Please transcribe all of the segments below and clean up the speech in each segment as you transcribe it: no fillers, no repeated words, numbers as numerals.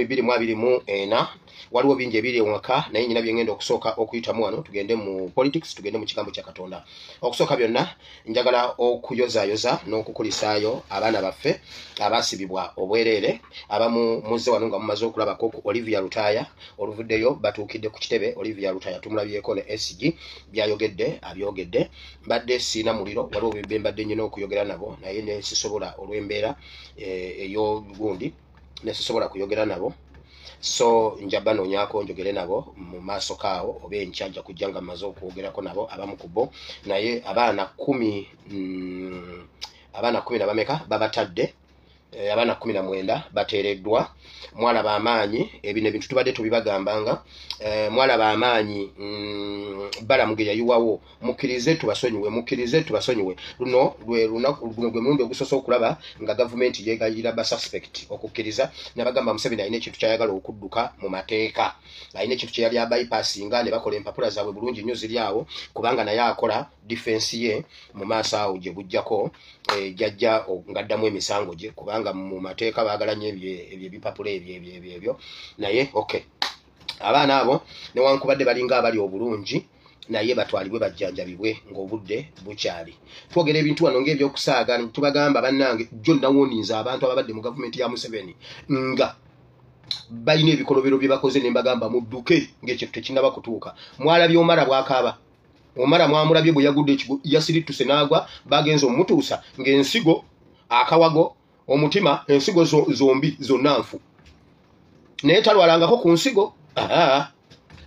2024 waliwo bingi ebiri waka naye nyina byengenda okusooka okuyitamu wano tugende mu politics tugende mu kigambo kya Katonda. Okusooka byonna njagala okuyozaayoza n'okukulisaayo abaana baffe abasibibwa obwereere abamu muzze wano nga mumaze okulabako ku Olivia Lutaya oluvuddeyo batuukidde ku kitebe. Olivia Lutaya tumulabyeko ne SG byayogedde abyogedde mbadde siina muliro waliwo bye mbadde nyina okuyogera nabo naye ne sisobola olw'embeera ey'ogundi ne sisobola kuyogera nabo. So njaba nonyako njogere nabo mu maaso kaawo oba enkyajja kujja nga maze okwogerako nabo abamu kubo naye abaana 10 na bameka babatadde abaana 19 bateereddwa. Mwana bamaanyi ebino ebintu tubadde tubibagambanga mwana bamaanyi balamuge yayiwawo mukkirize tubasonyiwe luno gwe mulundi ogusoose okulaba nga gavumenti yegayira ba suspect okukkiriza nabagamba Museveni alina ekintu kyayagala okudduka mu mateeka alina ekintu kyeyali abypassinga ne bakola empapula zaabwe bulungi nnyo ziri awo kubanga naye akola defense ye mu maaso awo gye bujjako jajja ngaddamu emisango gye kubanga mu mateeka bagalanye ebipapula ebyo naye okay abaana abo newankubadde balinga abali obulungi naye batwalibwe bajjanjabibwe ng'obudde bukyali. Twogera ebintu wano ng'ebyokusaaga tubagamba bannange John nawoniza abantu ababadde mu gavumenti ya Museveni nga balina ebikolobero bye bakoze ne mbagamba mudduke ng'ekyo tekinnaba kutuuka. Mwalabye Omara bw'akaaba Omara mwamulabye bwe yagudde ekigo yasirituse n'agwa bagenze omutuusa ng'ensigo akawago omutima ensigo zombi zonna nfu naye talwalangako ku nsigo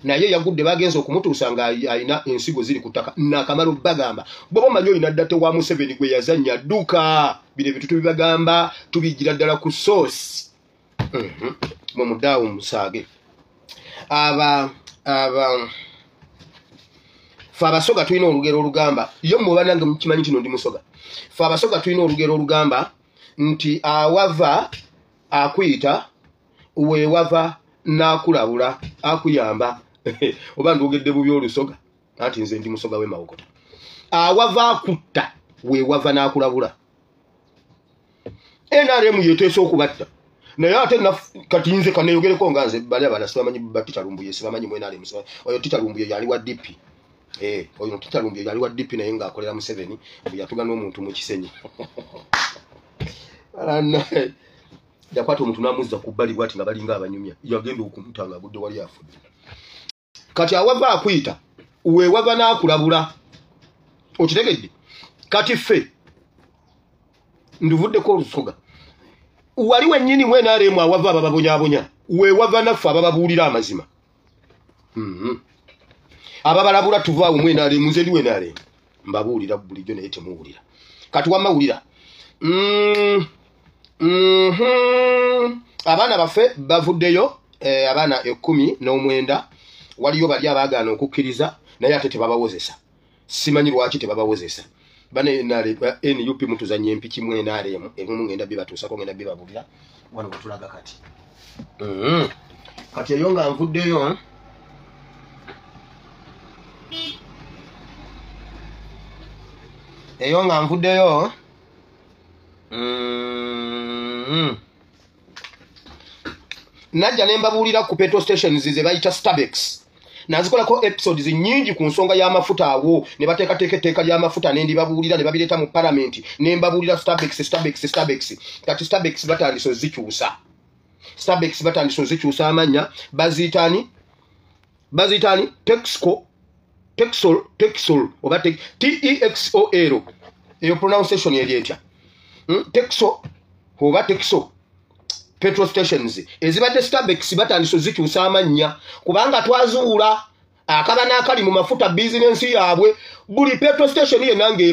naye yagudde bagenze okumutuusa nga ayina ensigo ziri ku ttaka nakamalo bagamba bobo manyo ina ddate wa Museveni gwe yazannya dduka bire bitu tubibagamba tubigira ddala ku source mu mudaawo musaage fa abasoga tulina olugero olugamba yo mubanange mukimanyi kino ndi musoga fa abasoga tulina olugero olugamba nti awava akuyita wewava nakulabula akuyamba oba ndogedde bubi olusoga anti nze ndi musoga we mawokota awava akutta wewava nakulabula NRM yeteese okubatta naye ate kati nze kaneyogereko nga nze bali abana sibamanyi Ticha Lumbuye sibamanyi mu NRM oyo Ticha Lumbuye yali wa DP oyo Ticha Lumbuye yali wa DP naye nga akolera Museveni yatuga n'omuntu mu kisenyi yakwata omuntu namuzza ku bbali bwati nga balinga abanyumya yagenda okumutanga budde wali afudde kati awava akuyita wewava nakulabula okitegedde kati ffe nduvuddeko olusoga wali wennyini mwena aremu awava abababonyabonya wewava naffe abababuulira amazima ababalabula tuvaawo mwena aremu nze ndi wena aremu mbabuulira bulijjo naye temuwulira kati wamawulira abaana baffe bavuddeyo abaana 19 waliyo bali abaagaana okukkiriza naye ate tebabawozesa simanyi lwaki tebabawozesa bane NUP mutuzanye empiki mwe NRM ebimu ngenda bibatuusako ngenda bibabulira wano butulaga kati kati eyo nga nvuddeyo najja ne mbabuulira ku petrol stations ze bayita Starbucks nazikolako episodes nyingi ku nsonga y'amafuta awo ne bateekateeka etteeka ly'amafuta ne ndibabuulira ne babireeta mu parliament ne mbabuulira Starbucks kati Starbucks batandise zikyusa amanya baziyitaani Texol oba TEXOL eyo pronunciation yeri etya Texol oba Texol petrol stations ezibadde Starbucks batandise zikyusa amanya kubanga twazuula akaba n'akali mu mafuta business yaabwe buli petrol station ye nange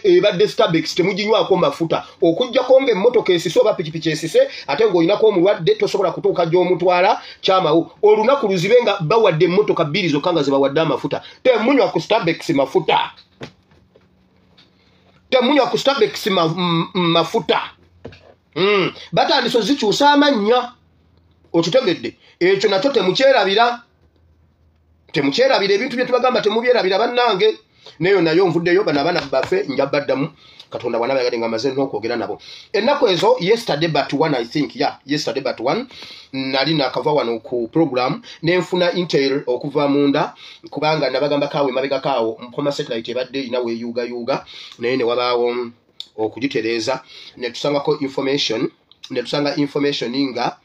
ebadde Starbucks temuginywako mafuta okujjako ng'emmotoka esise oba pikipiki esise ate ng'olinako omulwadde tosobola kutuuka gy'omutwala kyamawo olunaku luzibe nga bawadde emmotoka 2 zokka nga zibawadde amafuta temunywa ku Starbucks mafuta batandise zikyusa amanya okitegedde ekyo nakyo temukyerabira ebintu bye tubagamba temubyerabira bannange neyo nayo nvuddeyo bana abana baffe njabaddamu katonda bwana bayagadde nga maze n'okwogera nabo ennaku ezo yesterday but one I think yesterday but one nali nakava wano ku program nenfuna intel okuva munda kubanga nabagamba kawe mabega kawo mpoma satellite ebadde inawe yuga naye ne wabaawo okugitereeza ne tusangako information nga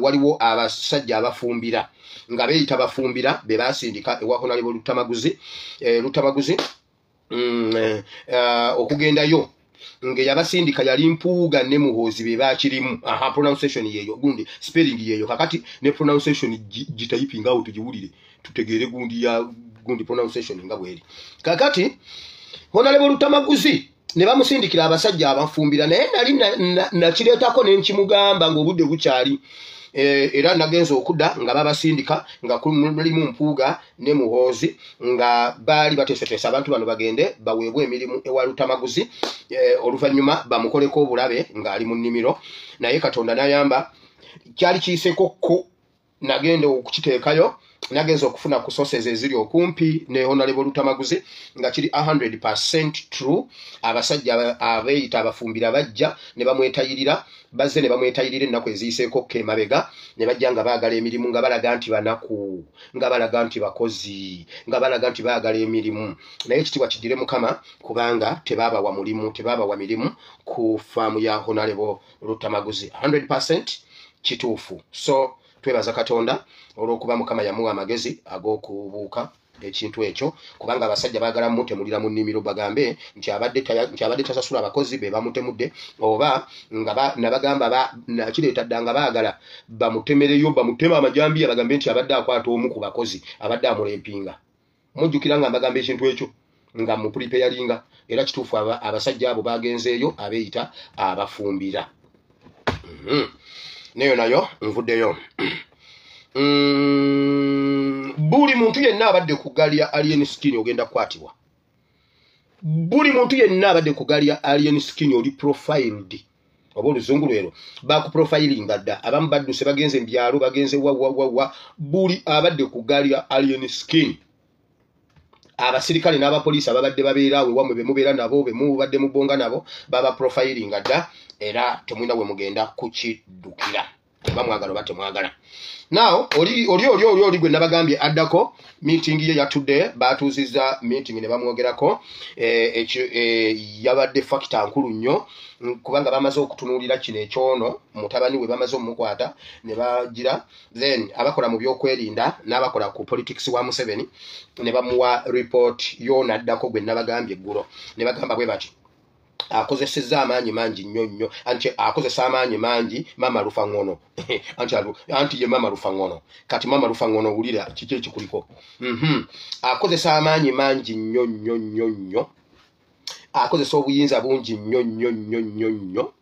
waliwo abasajja abafumbira nga beeyita bafumbira be basindika ewako nalibo lutamaguzi okugendayo nge yabasindika yali mpuuga ne muhoozi be bakirimu pronunciation yeyo gundi spelling yeyo kakati ne pronunciation gitayipinga out tugiwulire tutegeere gundi pronunciation nga bweri kakati honalebo lutamaguzi ne bamusindikira abasajja abafumbira naye nali nakireetako n'enkimugamba ng'obudde bukyali era nagenza okudda nga babasindika nga mulimu mpuuga ne muhoozi nga baali bateeseteesa abantu bano bagende baweebwe emirimu ewa lutamaguzi oluvannyuma bamukoleko obulabe ng'ali mu nnimiro naye katonda n'ayamba kyali kiyisekokko nagenda okukiteekayo nagenza okufuna ku sources eziri okumpi ne honorable lutamaguzi nga kiri 100% true abasajja abeeyita abafumbira bajja ne bamwetayirira bazze ne bamwetayirira ennaku eziyiseeko kemabega ne bajja nga baagala emirimu nga balaga nti banaku nga balaga nti bakozi nga balaga nti baagala emirimu naye ekitiibwa kijire mukama kubanga tebaabawa mirimu ku faamu ya honorable lutamaguzi 100% kituufu so twebaza katonda olw'okuba mukama yamuwa amagezi ag'okubuuka ekintu ekyo kubanga abasajja baagala mutemulira mu nnimiro bagambe nti abadde tasasula abakozi be bamutemudde oba nga nabagamba nakireeta dda nga baagala bamutemereyo bamuteme amajambiya bagambe nti abadde akwata omu ku bakozi abadde amulempinga mujjukira nga mbagamba ekintu ekyo nga mupulipeyalinga era kituufu abasajja abo bagenzeeyo abeeyita abafumbira neyo nayo nvuddeyo buli muntu yenna abadde ku ggaali ya alien skin ogenda kukwatibwa buli muntu yenna abadde ku ggaali ya alien skin oli profiled oba oluzungu lwero bakuprofilinga dda abamu badduse bagenze mbyalo bagenze wa buli abadde ku ggaali ya alien skin abasirikale n'abapoliisi ababadde babeerawe wamwe be mubeera nabo be mubadde mubonga nabo baba profilinga dda era temwina we mugenda kukiddukira bamwagala oba temwagala now oli gwe nabagambye addako meeting ye yatudde batuuzizza meeting ne bamwogerako yabadde factor nkulu nnyo kubanga bamaze okutunuulira kino ekyono mutabani we bamaze omukwata ne bagira then abakola mu byokwerinda n'abakola ku politics wa Museveni ne bamuwa report yoona addako gwe nabagambye eggulo ne bagamba bwe bati akozesezza amaanyi mangi nnyo anti akozesa amaanyi mangi mama Lufangono anti ye mama Lufangono kati mama Lufangono wulira kiki ekikuliko akozesa amaanyi mangi nnyo akozesa obuyinza bungi nnyo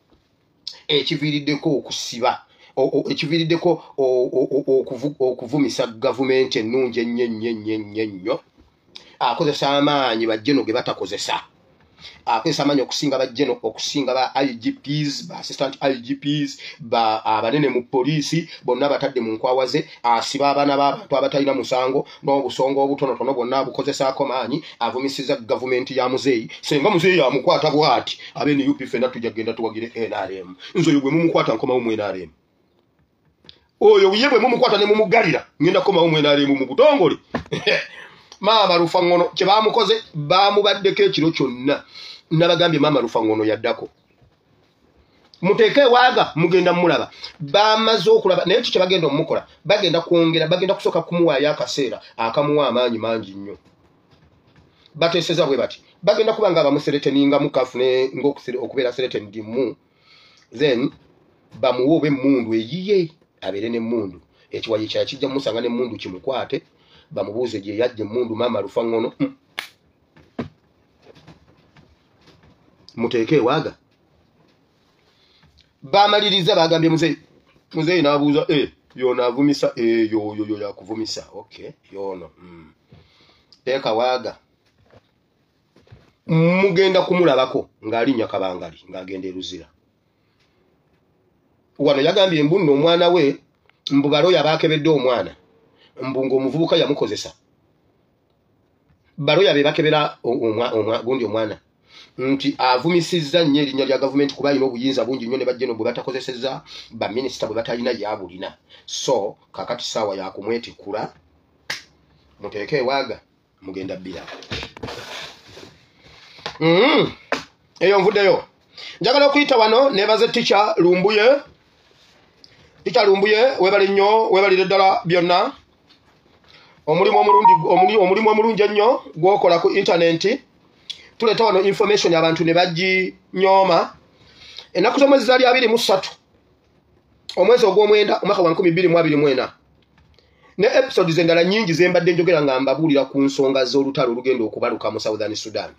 ekiviiriddeko okusiba ekiviiriddeko okuvumisa gavumenti ennungi ennyo akozesa amaanyi bajjeno ge batakozesa akozesa amaanyi okusinga bajjeno okusinga ba IGPs ba assistant IGPs ba abanene mu poliisi bonna batadde mu nkwawaze asiba abaana b'abantu abatalina musango n'obusongo obutonotono bonna abukozesaako maanyi avumisiza gavumenti ya muzeeyi senga muzeeyi amukwata bw'ati abene UP fenna tujja genda tuwagire NRM nze oyo bwe mumukwata nkomawo mu NRM oyo ye bwe mumukwata ne mumugalira ngenda komawo mu NRM mu butongole Mama Lufangono kye bamukoze bamubaddeko ekiro kyonna nabagambye Mama Lufangono yaddako muteeke waaga mugenda mulaba bamaze okulaba naye kye bagenda omukola bagenda kwongera bagenda kusooka kumuwaayo akaseera akamuwa amaanyi mangi nnyo bateeseza bwe bati bagenda kuba nga bamusereteninga mukafune okubeera seretendimu then bamuwa oba emmundu eyiye abeere n'emmundu ekiwayi kyaya kijja mumusanga n'emmundu kimukwate bamubuuze gye yajja emmundu Mama Lufangono muteeke waaga bamaliriza bagambye muzeeyi n'abuuza yono avumisa yoyo yakuvumisa okay yono teeka waaga mugenda kumulabako ng'alinnya kabangali ng'agenda eruzira wano yagambye mbu nno omwana we mbu baloyo abaakebedde omwana mbu ng'omuvubuka yamukozesa baroya be bakebera gundi omwana nti avumisizza nnyo erinnya lya gavumenti kuba alina obuyinza bungi nnyo ne bajjeno bwe batakozesezza baminisita bwe batalina yabulina so kakati saawa yakumwetikula muteeke ewaaga mugenda bbira eyo nvuddeyo njagala okuyita wano nebaze tica lumbuye webali nnyo webalire ddala byonna omulimu omulungi ennyo gwokola ku intaneti tuleeta wano information abantu ne baginyooma ennaku z'omwezi zaali 23 omwezi ogw'omwenda omwaka wa 2024 ne episodes endala nnyingi ze mbadde njogera nga mbabuulira ku nsonga z'olutalo olugenda okubaluka mu Southern Sudan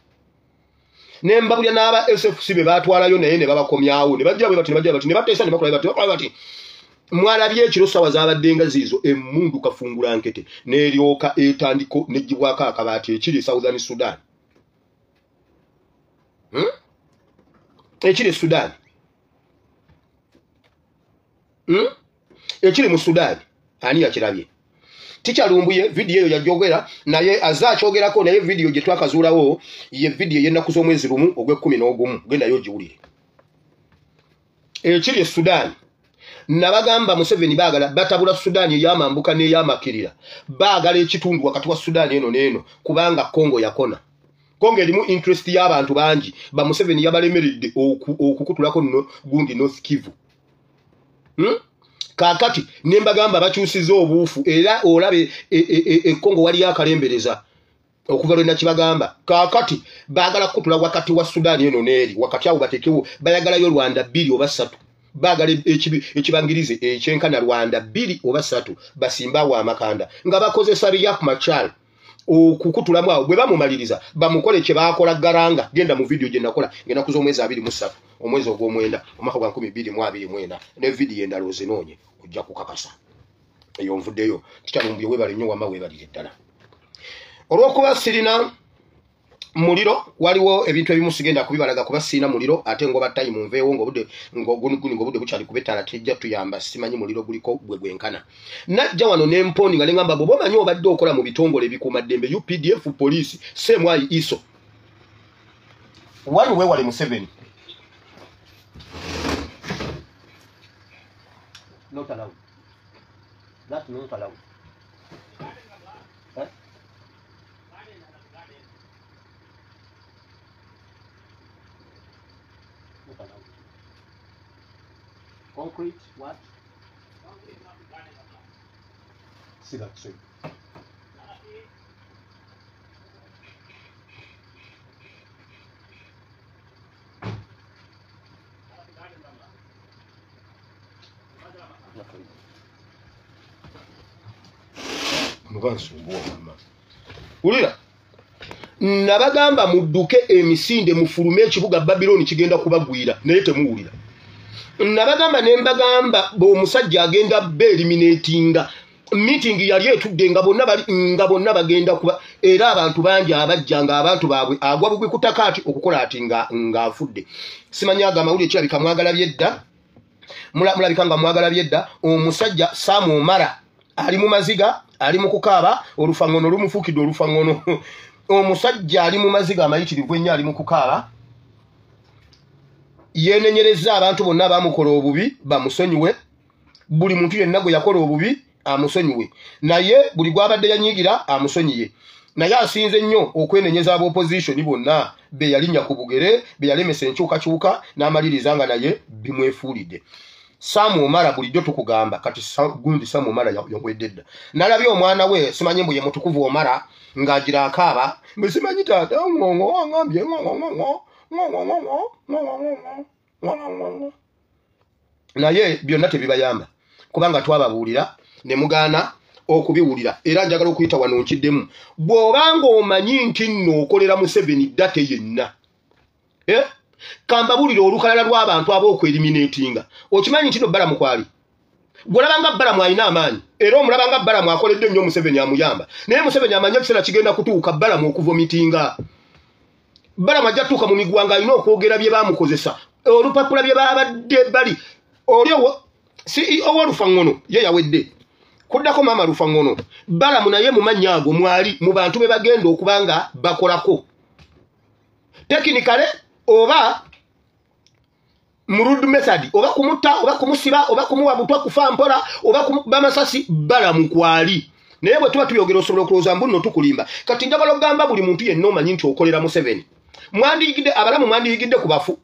ne mbabulira n'aba SFC be baatwalayo naye ne babakomyawo ne bajja bwe bati ne bateesa ne bakola bati mwalabye ekiro ssaawa zaabadde nga ziizo emmundu kafungula nkete n'eryoka etandiko n'eggyibwako akabaati ekiri Southern Sudan ekiri Sudan ekiri mu Sudan ani yakirabye tikyalumbuye vidiyo eyo yajogera naye azakyogerako naye vidiyo gye twakazuulawo ye vidiyo y'ennaku z'omwezi lumu ogw'e11 gendayo giwulire ekiri Sudan nabagamba Museveni baagala batabula Sudan ey'amambuka n'ey'amakirira baagala ekitundu wakati wa Sudan eno n'eno kubanga Congo yakona Congo erimu interest y'abantu bangi ba Museveni yabalemeredde okukutulako nno gundi North Kivu kakati nembagamba bakyusiza obuufu era olabe Congo wali akalembereza okuva lwe nakibagamba kakati baagala kukutula wakati wa Sudan eno n'eri wakati awo batekewo bayagalayo Rwanda 2 oba 3 baagala ekibangirize ekyenkana Rwanda 2 oba 3 basimbawo amakanda nga bakozesa Riek Machar okukutulamu awo bwe bamumaliriza bamukole kye baakola Garanga genda mu video gye nakola ng'ennaku z'omwezi 23 omwezi ogw'omwenda omwaka gwa 2024 ne video endala ozinoonye ojja kukakasa eyo nvuddeyo tikyalumbuye webale nnyo wamma weebalire ddala olw'okuba sirina muliro waliwo ebintu ebimu sigenda kubibalaga kuba sirina muliro ate ngoba time nveewo ng'obudde bukyali kubetala tejja tuyamba simanyi muliro guliko bwe gwenkana najja wano n'emponi nga neŋŋamba bw'oba omanyi obadde okola mu bitongole ebikuumaddembe UPDF poliisi semwayi iso wali weewale Museveni not allowed. That's not allowed. Huh? Not allowed. Concrete, what? See that tree. Ulira nabagamba mudduke emisinde mufulume ekibuga Babylon kigenda kubagwira naye temuwulira nabagamba nembagamba b'omusajja agenda eliminatinga meeting yali etudde nga bonna bagenda kuba era abantu bangi abajja nga abantu baabwe agwa bugwe kutaka ati okukola ati nga afudde simanyaga amawulire kirabika mwagala byedda mulabika nga mwagala byedda omusajja Samu Omara ali mu maziga ali mu kukaaba olufangono lumufuukidde olufangono omusajja ali mu maziga amayitirivu ennyo ali mu kukaaba yeenenyereza abantu bonna bamukola obubi bamusonyiwe buli muntu yenna gwe yakola obubi amusonyiwe naye buli gwabadde yanyigira amusonyiye naye asinze nnyo okwenenyeza ab'opposition bonna be yalinnya ku bugere be yalemesa enkyukakyuka n'amaliriza nga naye bimwefuulidde Samu Omara bulijjo tukugamba kati gundi Samu Omara yawedde dda nalabye omwana we simanyi mbu ye mutukuvu Omara ng'agira akaaba mbe simanyi taata ngongo angambye naye byonna tebibayamba kubanga twababuulira ne mugaana okubiwulira era njagala okuyita wano nkiddemu bw'obanga omanyi nti nno okolera Museveni ddate yenna kambabulira olukalala lw'abantu ab'okweliminatinga okimanyi nti no Balamu kwali gwolabanga Balamu alina amaanyi era omulabanga Balamu akoledde nnyo Museveni amuyamba naye Museveni amanya ekiseera kigenda kutuuka Balamu okuvomitinga Balamu ajja tuuka mu migwanga alina okwogera bye baamukozesa olupapula bye baabadde bali oliowo CEO w'olufangono ye yawedde kuddako maama Lufangono Balamu naye mu mannya ago mwali mu bantu be bagenda okubanga bakolako technically oba murudu method oba kumutta oba kumusiba oba kumuwa butwa kufa mpola oba bamasasi Balamu kwali naye bwe tuba tuyogera osobola okuloza mbuno tukulimba kati njagala okugamba buli muntu yenna omanyi nti okolera Museveni mwandiyigidde Abalamu mwandiyigidde ku bafu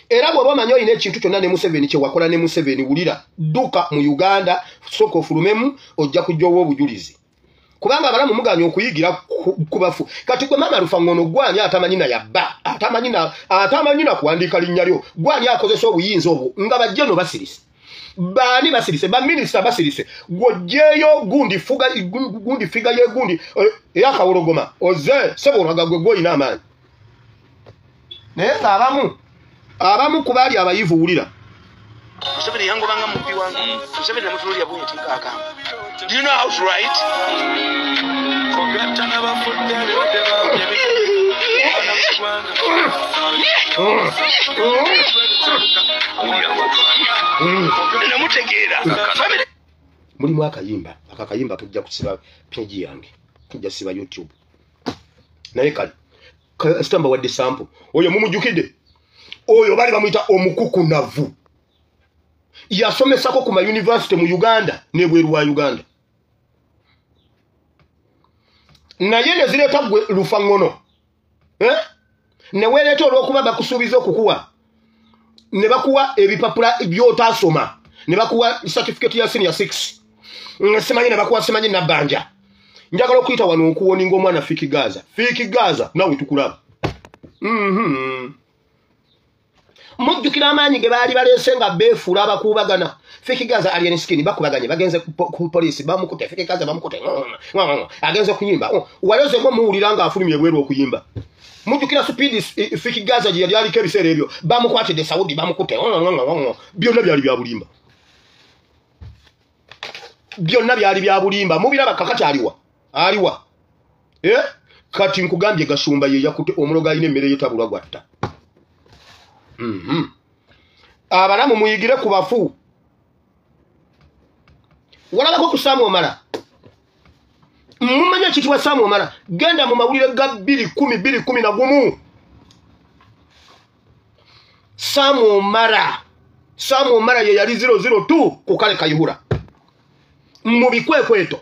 era bw'oba omanyi olina ekintu kyonna ne Museveni kye wakola ne Museveni wulira dduka mu Uganda sooka ofulumemu ojja kujja owa obujulizi kubanga Abalamu muganya okuyigira ku bafu kati gwe maama Lufangono gwani atamanyi na yabba atamanyi na kuwandiika linnya lyo gwani akozesa obuyinza obwo nga bajjeno basirise bani basirise ba minister basirise gwojeyo gundi figa ye gundi yakawologoma oze sebo olaga gwe gwoyina amaanyi naye abamu kubali abayivu wulira Museveni yangobanga mupi wangu Museveni namutulya bwe tikaka do you know how to write mulimu akakayimba tujja kusiba page yange tujja siba YouTube naye kali stamba wadde sample oyo mumujukide oyo bali bamuyita omukuku navu yasomesako ku ma university mu Uganda nebweru wa Uganda naye ne zireta gwe Lufangono ne weleta olwokuba bakusuubiza okukuwa ne bakuwa ebipapula byotasoma ne bakuwa certificate ya senior 6 simanyi ne bakuwa simanyi nabanja njagala okuyita wano okuwoninga omwana Fiki Gaza nawe tukulaba mujjukira amaanyi ge baali baleese nga beefuula abakuubagana Fiki Gaza alien skin bakubaganye bagenze ku police bamukute Fiki Gaza bamukute agenze kuyimba waloze ngo muwulira nga afulumye bweru okuyimba mujjukira speed Fiki Gaza gye yali kebiseera ebyo bamukwatidde Saudi bamukute byonna byali bya bulimba mubiraba kakati aliwa kati nkugambye Gashumba ye yakute omuloga ayina emmere yetabulwa gwatta Abalamu muyigire ku bafu walabako ku Samu Omala mumanya kitwa Samu Omala genda mu mawulire ga 2011 Samu Omala ye yali 002 ku kale Kayihura mu bikwekweto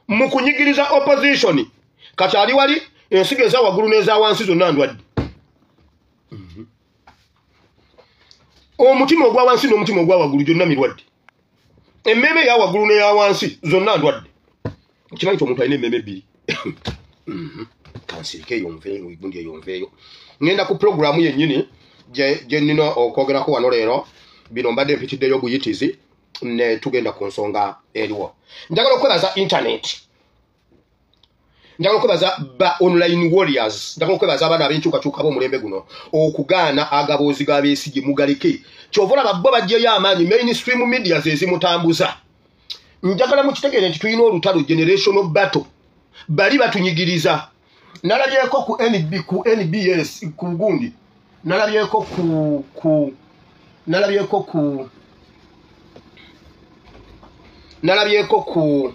mu kunyigiriza opposition kati ali wali ensigeza waggulu n'eza wansi zonna ndwadde omutima ogwa wansi n'omutima ogwa waggulu gyonna mirwadde emmeme ya waggulu n'eya wansi zonna ndwadde kimanyi omuntu alina emmeme ebbiri kansirika eyonveeyo igundi eyonveeyo ngenda ku programu yennyini gye nnina okwogerako wano leero bino mbadde mpitiddeyo obuyitizi ne tugenda ku nsonga eriwo njagala okwebaza internet njagala okwebaza ba online warriors njagala okwebaza abaana ab'enkyukakyuka b'omulembe guno okugaana agaboozi g'abeesigi mugaleke kyovola babbo bajjeyo amaanyi mainstream media zezimutambuza njagala mukitegeere nti tulina olutalo generational battle bali batunyigiriza nalabyeko ku NBS ku gundi nalabyeko ku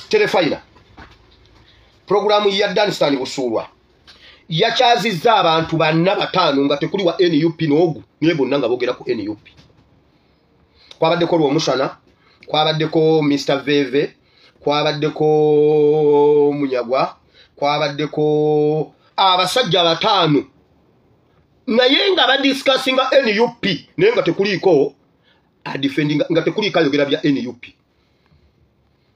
Telefina programu ya Danstan Busulwa yakyazizza abantu banna batano nga tekuli wa NUP n'ogu niye bonna nga boogera ku NUP kwabaddeko Lwomusana kwabaddeko Mr. Veve kwabaddeko Munyagwa kwabaddeko abasajja batano naye nga badiscussinga NUP naye nga tekuliko defending nga tekulika yogera bya NUP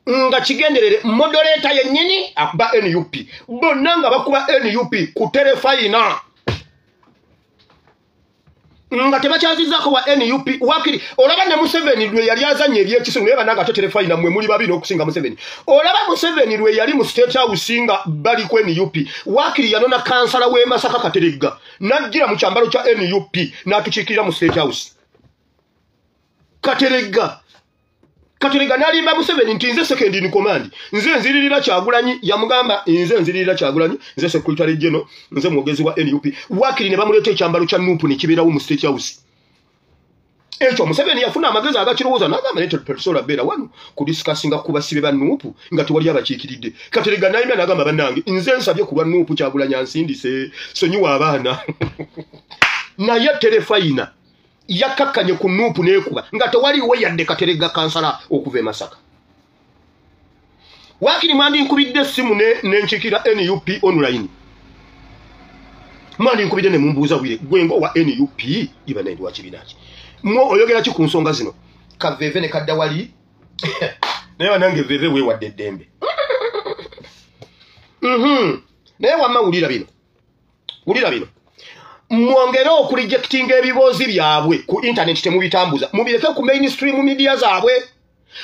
nga kigenderere moderator yennyini akuba NUP bonna nga bakuba NUP ku Telefina nga tebakyazizaako wa NUP wakiri olaba ne Museveni lwe yali azanye ebyekiso naye bananga ate Telefina mmwe muli babiri okusinga Museveni olaba Museveni lwe yali mu State House nga bali ku NUP wakiri yanona kansala w'e Masaka Kateregga n'ajjira mu kyambalo kya NUP n'atukiikirira mu State House Kateregga n'alimba Museveni nti nze second in command nze nziririra Kyagulanyi yamugamba nze nziririra Kyagulanyi nze secretary general nze mwogezi wa NUP wakiri ne bamuleeta ekyambalo kya NUP ne kibeerawo mu State House ekyo Museveni yafuna amagezi agakirowooza n'agamba nti Professor Bera wano kudiscussinga ku basibe ba Nuupu nga tewali abakiikiridde Kateregga n'ayimya n'agamba bannange nze nsabye ku lwa Nuupu Kyagulanyi ansindise sonyiwa abaana naye terefayina yakakkanye ku Nuupu n'ekuba nga tewaliwo yadde Kateregga kansala okuva e Masaka wakiri mwandi nkubidde essimu n'enkyikira NUP online mwandi nkubidde ne mumbuuza bwire gwengo wa NUP iba naye wa kibinaki mwo oyogera ki ku nsonga zino kaveve ne kadda wali naye wanange veve weewadde eddembe naye wamma wulira bino mwongere okurijectinga ebiboozi byabwe ku internet temubitambuza mubireke ku mainstream media zaabwe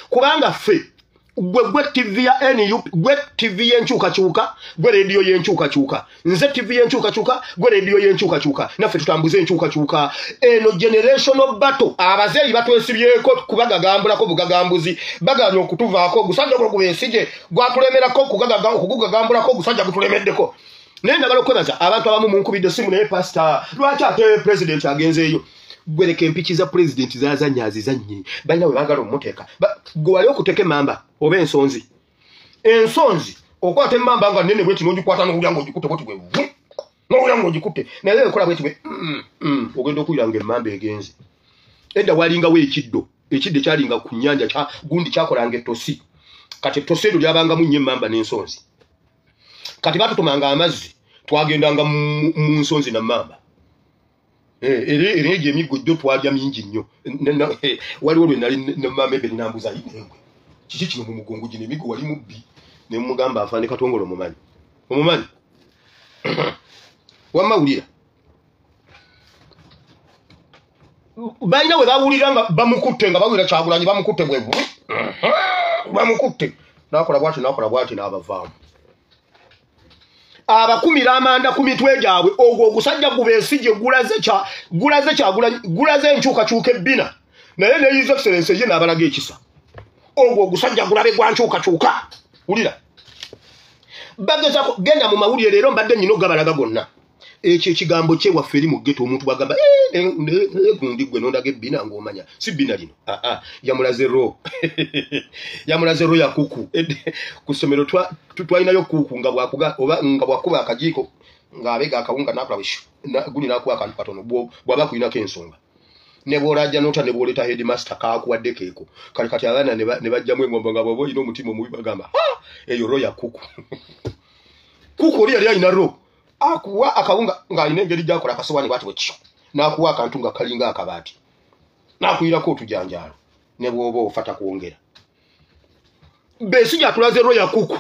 kubanga ffe gwe TV ya NUP gwe TV y'enkyukakyuka gwe radio y'enkyukakyuka nze TV y'enkyukakyuka gwe radio y'enkyukakyuka naffe tutambuze enkyukakyuka eno generational battle abazeeyi batwesibyeko kubagagambulako bugagambuzi baganya okutuvaako gusajja gwo gubesije gwatulemerako okugagambulako gusajja gutulemeddeko naye njagala okwebaza abantu abamu munkubidde simu naye pastor lwaki ate president agenzeeyo gwereka empiki za president zazanya azizanye balina we bagala omuteeka gwe wali okuteeka emmamba oba ensonzi okwata emmamba nga nene bweti n'ogikwata n'owulira ng'ogikutte bweti bwe n'owulira ng'ogikutte naye ekola bweti bwe ogenda okuwulira ng'emmamba egenze edda walingawo ekiddo ekyalinga ku nnyanja gundi kyakolanga ettosi kati ettosi eryo lyabangamu nnyo emmamba n'ensonzi kati batutumanga amazzi twagendanga mu nsonzi n'emmamba era egyo emiggo gyo twalya mingi nnyo waliwo lwe nali n'emmamba ebe linambuza engwe kiki kino mu mugongo gino emiggo wali mubbi ne mugamba afaane Katongole omumanyi wamma wulira balina we bawulira nga bamukutte nga bawulira Kyagulanyi bamukutte bwe bamukutte nakola bwati n'abavaamu abakumira amanda ku mitwe gyabwe ogwo ogusajja gubeesije gulaze Kyagulanyi gulaze enkyukakyuka ebbina naye ne His Excellency ye n'abalaga ekisa ogwo ogusajja gulabe gwa nkyukakyuka wulira bagezako genda mu mawulire leero mbadde nnina ogabalaga gonna ekyo ekigambo kye waffe eri mu ggeto omuntu bwagamba gundi gwe nondaga ebbina ng'omanya si bbina lino yamulaze ro ya kuku ku ssomero twalinayo kuku nga bwakuba akajiiko ng'abega akawunga nakola gundi nakuwa akantu katono bwaba kulinako ensonga ne bw'olajja nota ne bw'oleeta headmaster kaakuwadde keeko kati abaana ne bajjamu engombo nga bw'oba olina omutima omubi bagamba eyo ro ya kuku kuku oli yali alina ro akuwa akawunga ng'alina engeri gy'akola akasowaani bwati bwekyo n'akuwa akantu nga kalinga akabaati n'akuyirako otujanjaalo ne bw'oba ofata kwongera Besigye atulaze ro ya kuku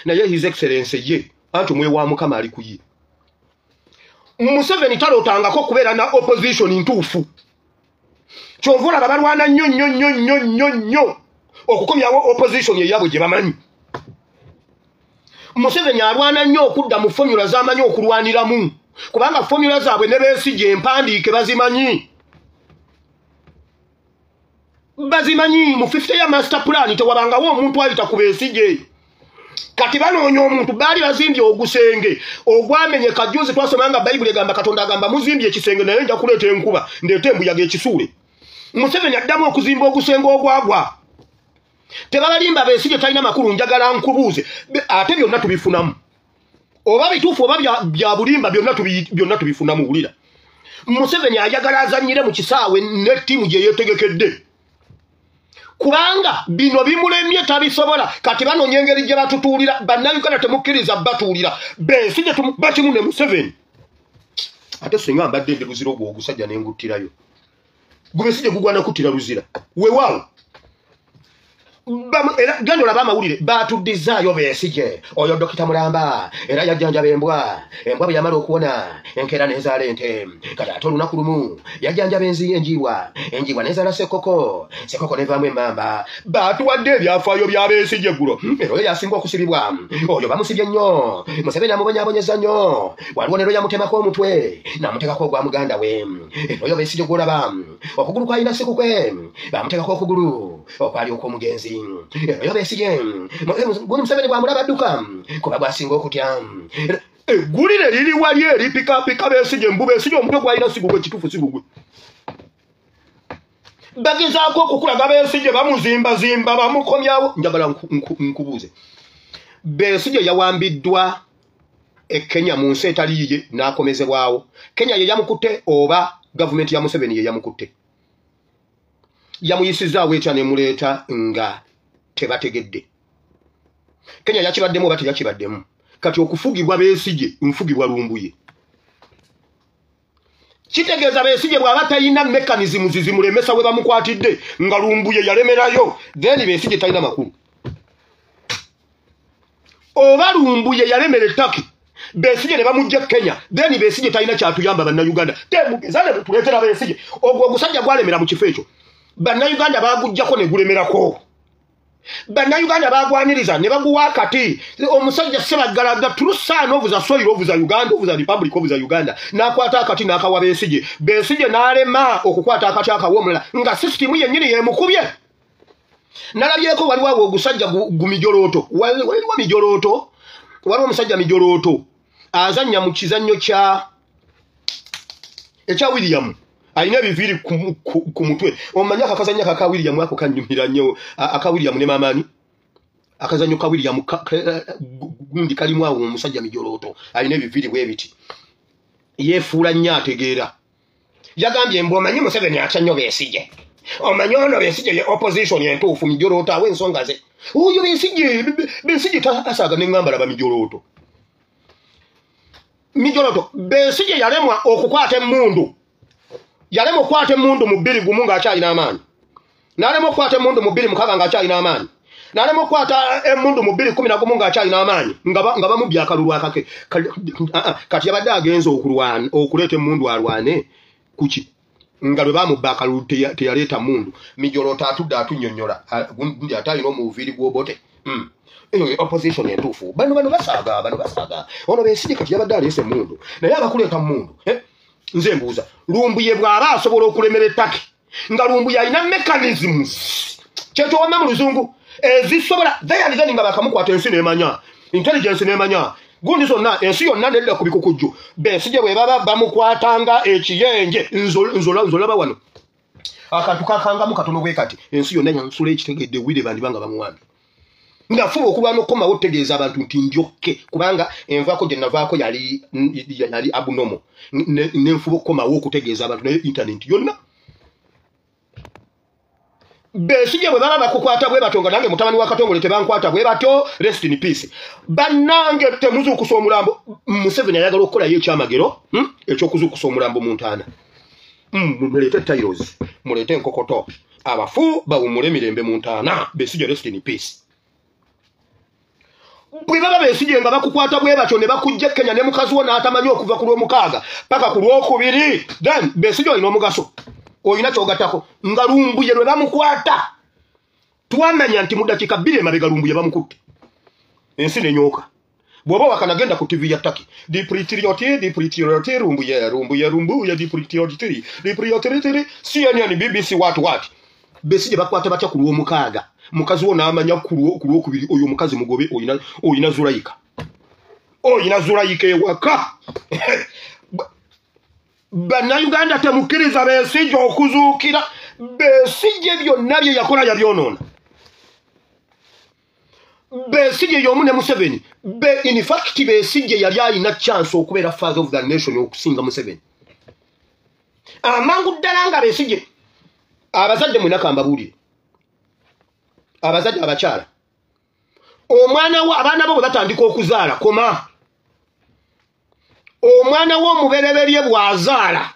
naye His Excellency ye anti omwe wa Mukama ali kuyi Museveni talotangako kubeera na opposition ntuufu kyovula babalwana nnyo okukomyawo opposition eyabwe gye bamanyi Museveni alwana nnyo okudda mu formula z'amanyi okulwaniramu kubanga formula zaabwe ne Besigye empandiike bazimanyi mu 50 ya master plan tewabangawo omuntu ayita ku Besigye kati banoonya omuntu baali bazimbye ogusenge ogwamenye kajuzi twasomanga Bayibuli egamba Katonda agamba muzimbye ekisenge naye nja kuleeta enkuba ndeete embuyaga ekisuule Museveni addamu okuzimba ogusenge ogwagwa tebabalimba Besigye talina makulu njagala nkubuuze ate byonna tubifunamu oba bituufu oba bya bulimba byonna tubifunamu wulira Museveni ayagala azannyire mu kisaawe ne ttiimu gye yeetegekedde kubanga bino bimulemye tabisobola kati banoonya engeri gye batutuulira bannayuganda temukkiriza batuulira Besigye bakimu ne Museveni ate singa mbadde nde luzira ogwo ogusajja n'enguttirayo Besigye gugwana kuttira luzira weewaawo genda olaba amawulire batudizaayo Besigye oyo Dokita Mulamba era yajjanjaba embwa bwe yamala okuwona enkeera n'ezaala ente kati ate olunaku lumu yajjanjaba enjiibwa n'ezaala sekoko n'evaamu emmamba batuwadde ebyafaayo bya Besigye eggulo era oyo yasinga okusibibwa oyo bamusibye nnyo Museveni amubonyaabonyeza nnyo waliwo nero yamutemako omutwe n'amutekako ogwa muganda we era oyo Besigye gw'olaba okugulu kwalina sekukwe bamutekako okugulu okwali okw'omugenzi oyo Besigye guli Museveni bwamulaba adduka kuba bwasinga okutya eggulire liri wali eripikapika Besigye Besigye omutwe gwalina sigugwe kituufu sigugwe bagezaako okukulaga Besigye bamuzimba bamukomyawo. Njagala nkubuuze, Besigye yawambiddwa Kenya mu nsi etaliiye n'akomezebwawo. Kenya ye yamukutte oba gavumenti ya Museveni ye yamukutte? Yamuyisizaawo etya nemuleeta nga tebategedde. Kenya yakibaddemu oba teyakibaddemu? Kati okufugibwa Besigye nfugibwa Lumbuye. Kitegeeza Besigye bw'aba talina mechanism zimulemesa we bamukwatidde nga Lumbuye yalemerayo, then Besigye talina makulu. Oba Lumbuye yalemera ettaki, Besigye ne bamujja Kenya, then Besigye talina kyatuyamba bannayuganda. Temugezane tuleetera Besigye. Ogwo ogusajja gwalemera mu kifo ekyo, bannayuganda baagujjako ne gulemerako. Bannayuganda bagwaniriza ne baguwa akati. Omusajja Ssebaggalaga true son of the soil of the Uganda, of the Republic of the Uganda, n'akwata akati n'akawa Besigye. Besigye n'alema okukwata akati akawomula nga system yennyini yemukubye. Nalabyeko waliwo ogusajja gumijolooto. Waliwo mijolooto. Waliwo omusajja mijolooto azannya mu kizannyo ekya William. Alina ebiviri ku mutwe. Omanya akakazannya ka William ako kanyumira nnyo. Aka William ne mamani. Akazannyo ka William gundi kalimu awo omusajja mijolooto. Alina ebiviri bwe biti. Yeefuula nnyo ategeera. Yagambye mbu omanyi Museveni atya nnyo Besigye. Omanyi ono Besigye ye opposition entuufu mijolooto awo ensonga ze. Oyo Besigye tasaaga n'eŋŋamba laba mijolooto. Mijolooto, Besigye yalemwa okukwata emmundu. Yalema okwata emmundu mu 2 ng'akyalina amaanyi. N'alema okwata emmundu mu 2 ng'akyalina amaanyi. N'alema okwata emmundu mu 2011 ng'akyalina amaanyi. Nga bamubbye akalulu akake. Kati yabadde agenza okuleeta emmundu alwane kuki? Nga lwe bamubba akalulu teyaleeta mmundu. Mijolooto atudde atunnyonnyola. Gundi atalina omuviiri gw'obote. Eyo opposition entuufu. Bano basaaga. Ono Besigye kati yabadde aleese emmundu. Naye abakuleeta mmundu. Nze mbuuza, Lumbuye bw'aba asobola okulemera ettaki nga Lumbuye alina mechanisms kyekyo wamma mu luzungu ezisobola then nga bakamukwata ensi n'emanya, intelligence n'emanya, gundi zonna ensi yonna nedda ku bikukujju. Besigye bwe baba bamukwatanga ekiyenje nzolaba wano akantu kakangamu katono bwe kati ensi yonna yansula ekitegedde wire bandi banga bamuwambi. Ngafuba okulwana okukomawo otegeeza abantu nti njokke kubanga envaako gye navaako yali abnormal. Nenfuba okukomawo okutegeeza abantu naye internet yonna. Besigye bwe baba bakukwata bwe batyo nga nange mutabani wa Katongole tebankwata bwe batyo, rest in peace. Bannange temuzuukusa omulambo. Museveni ayagala okukolayo ekyamagero ekyokuzuukusa omulambo mu ntaana. Muleete titles, muleete enkokoto, abafu bawummule emirembe mu ntaana. Besigye rest in peace. Bwe baba Besigye nga bakukwata bwe batyo ne bakujja Kenya ne mukazi wo n'atamanyi okuva ku Lwomukaaga paka ku Lwokubiri, then Besigye olina omugaso. Olina kyogattako nga Lumbuye lwe bamukwata twamanya nti mu ddakiika 2 emabega Lumbuye bamukutte. Ensi nenyooka. Bw'oba wakanagenda ku TV ya Turkey. Dipriority, Lumbuye, dipriority, CNN, BBC, what. Besigye bakwata batya ku Lwomukaaga. Mukazi wo n'amanya ku Lwokubiri oyo mukazi mugobe oyina Zulayika. Oyina Zulayika ewaka. Bannayuganda temukkiriza Besigye okuzuukira. Besigye byonna bye yakola yabyonoona. Besigye y'omu ne Museveni. In fact Besigye yali alina chance okubeera father of the nation okusinga Museveni. Amangu ddala nga Besigye abazadde mwena kambabuulire. Abazadde abakyala. Abaana bo bwe batandika okuzaala koma. Omwana wo omubereberye bw'azaala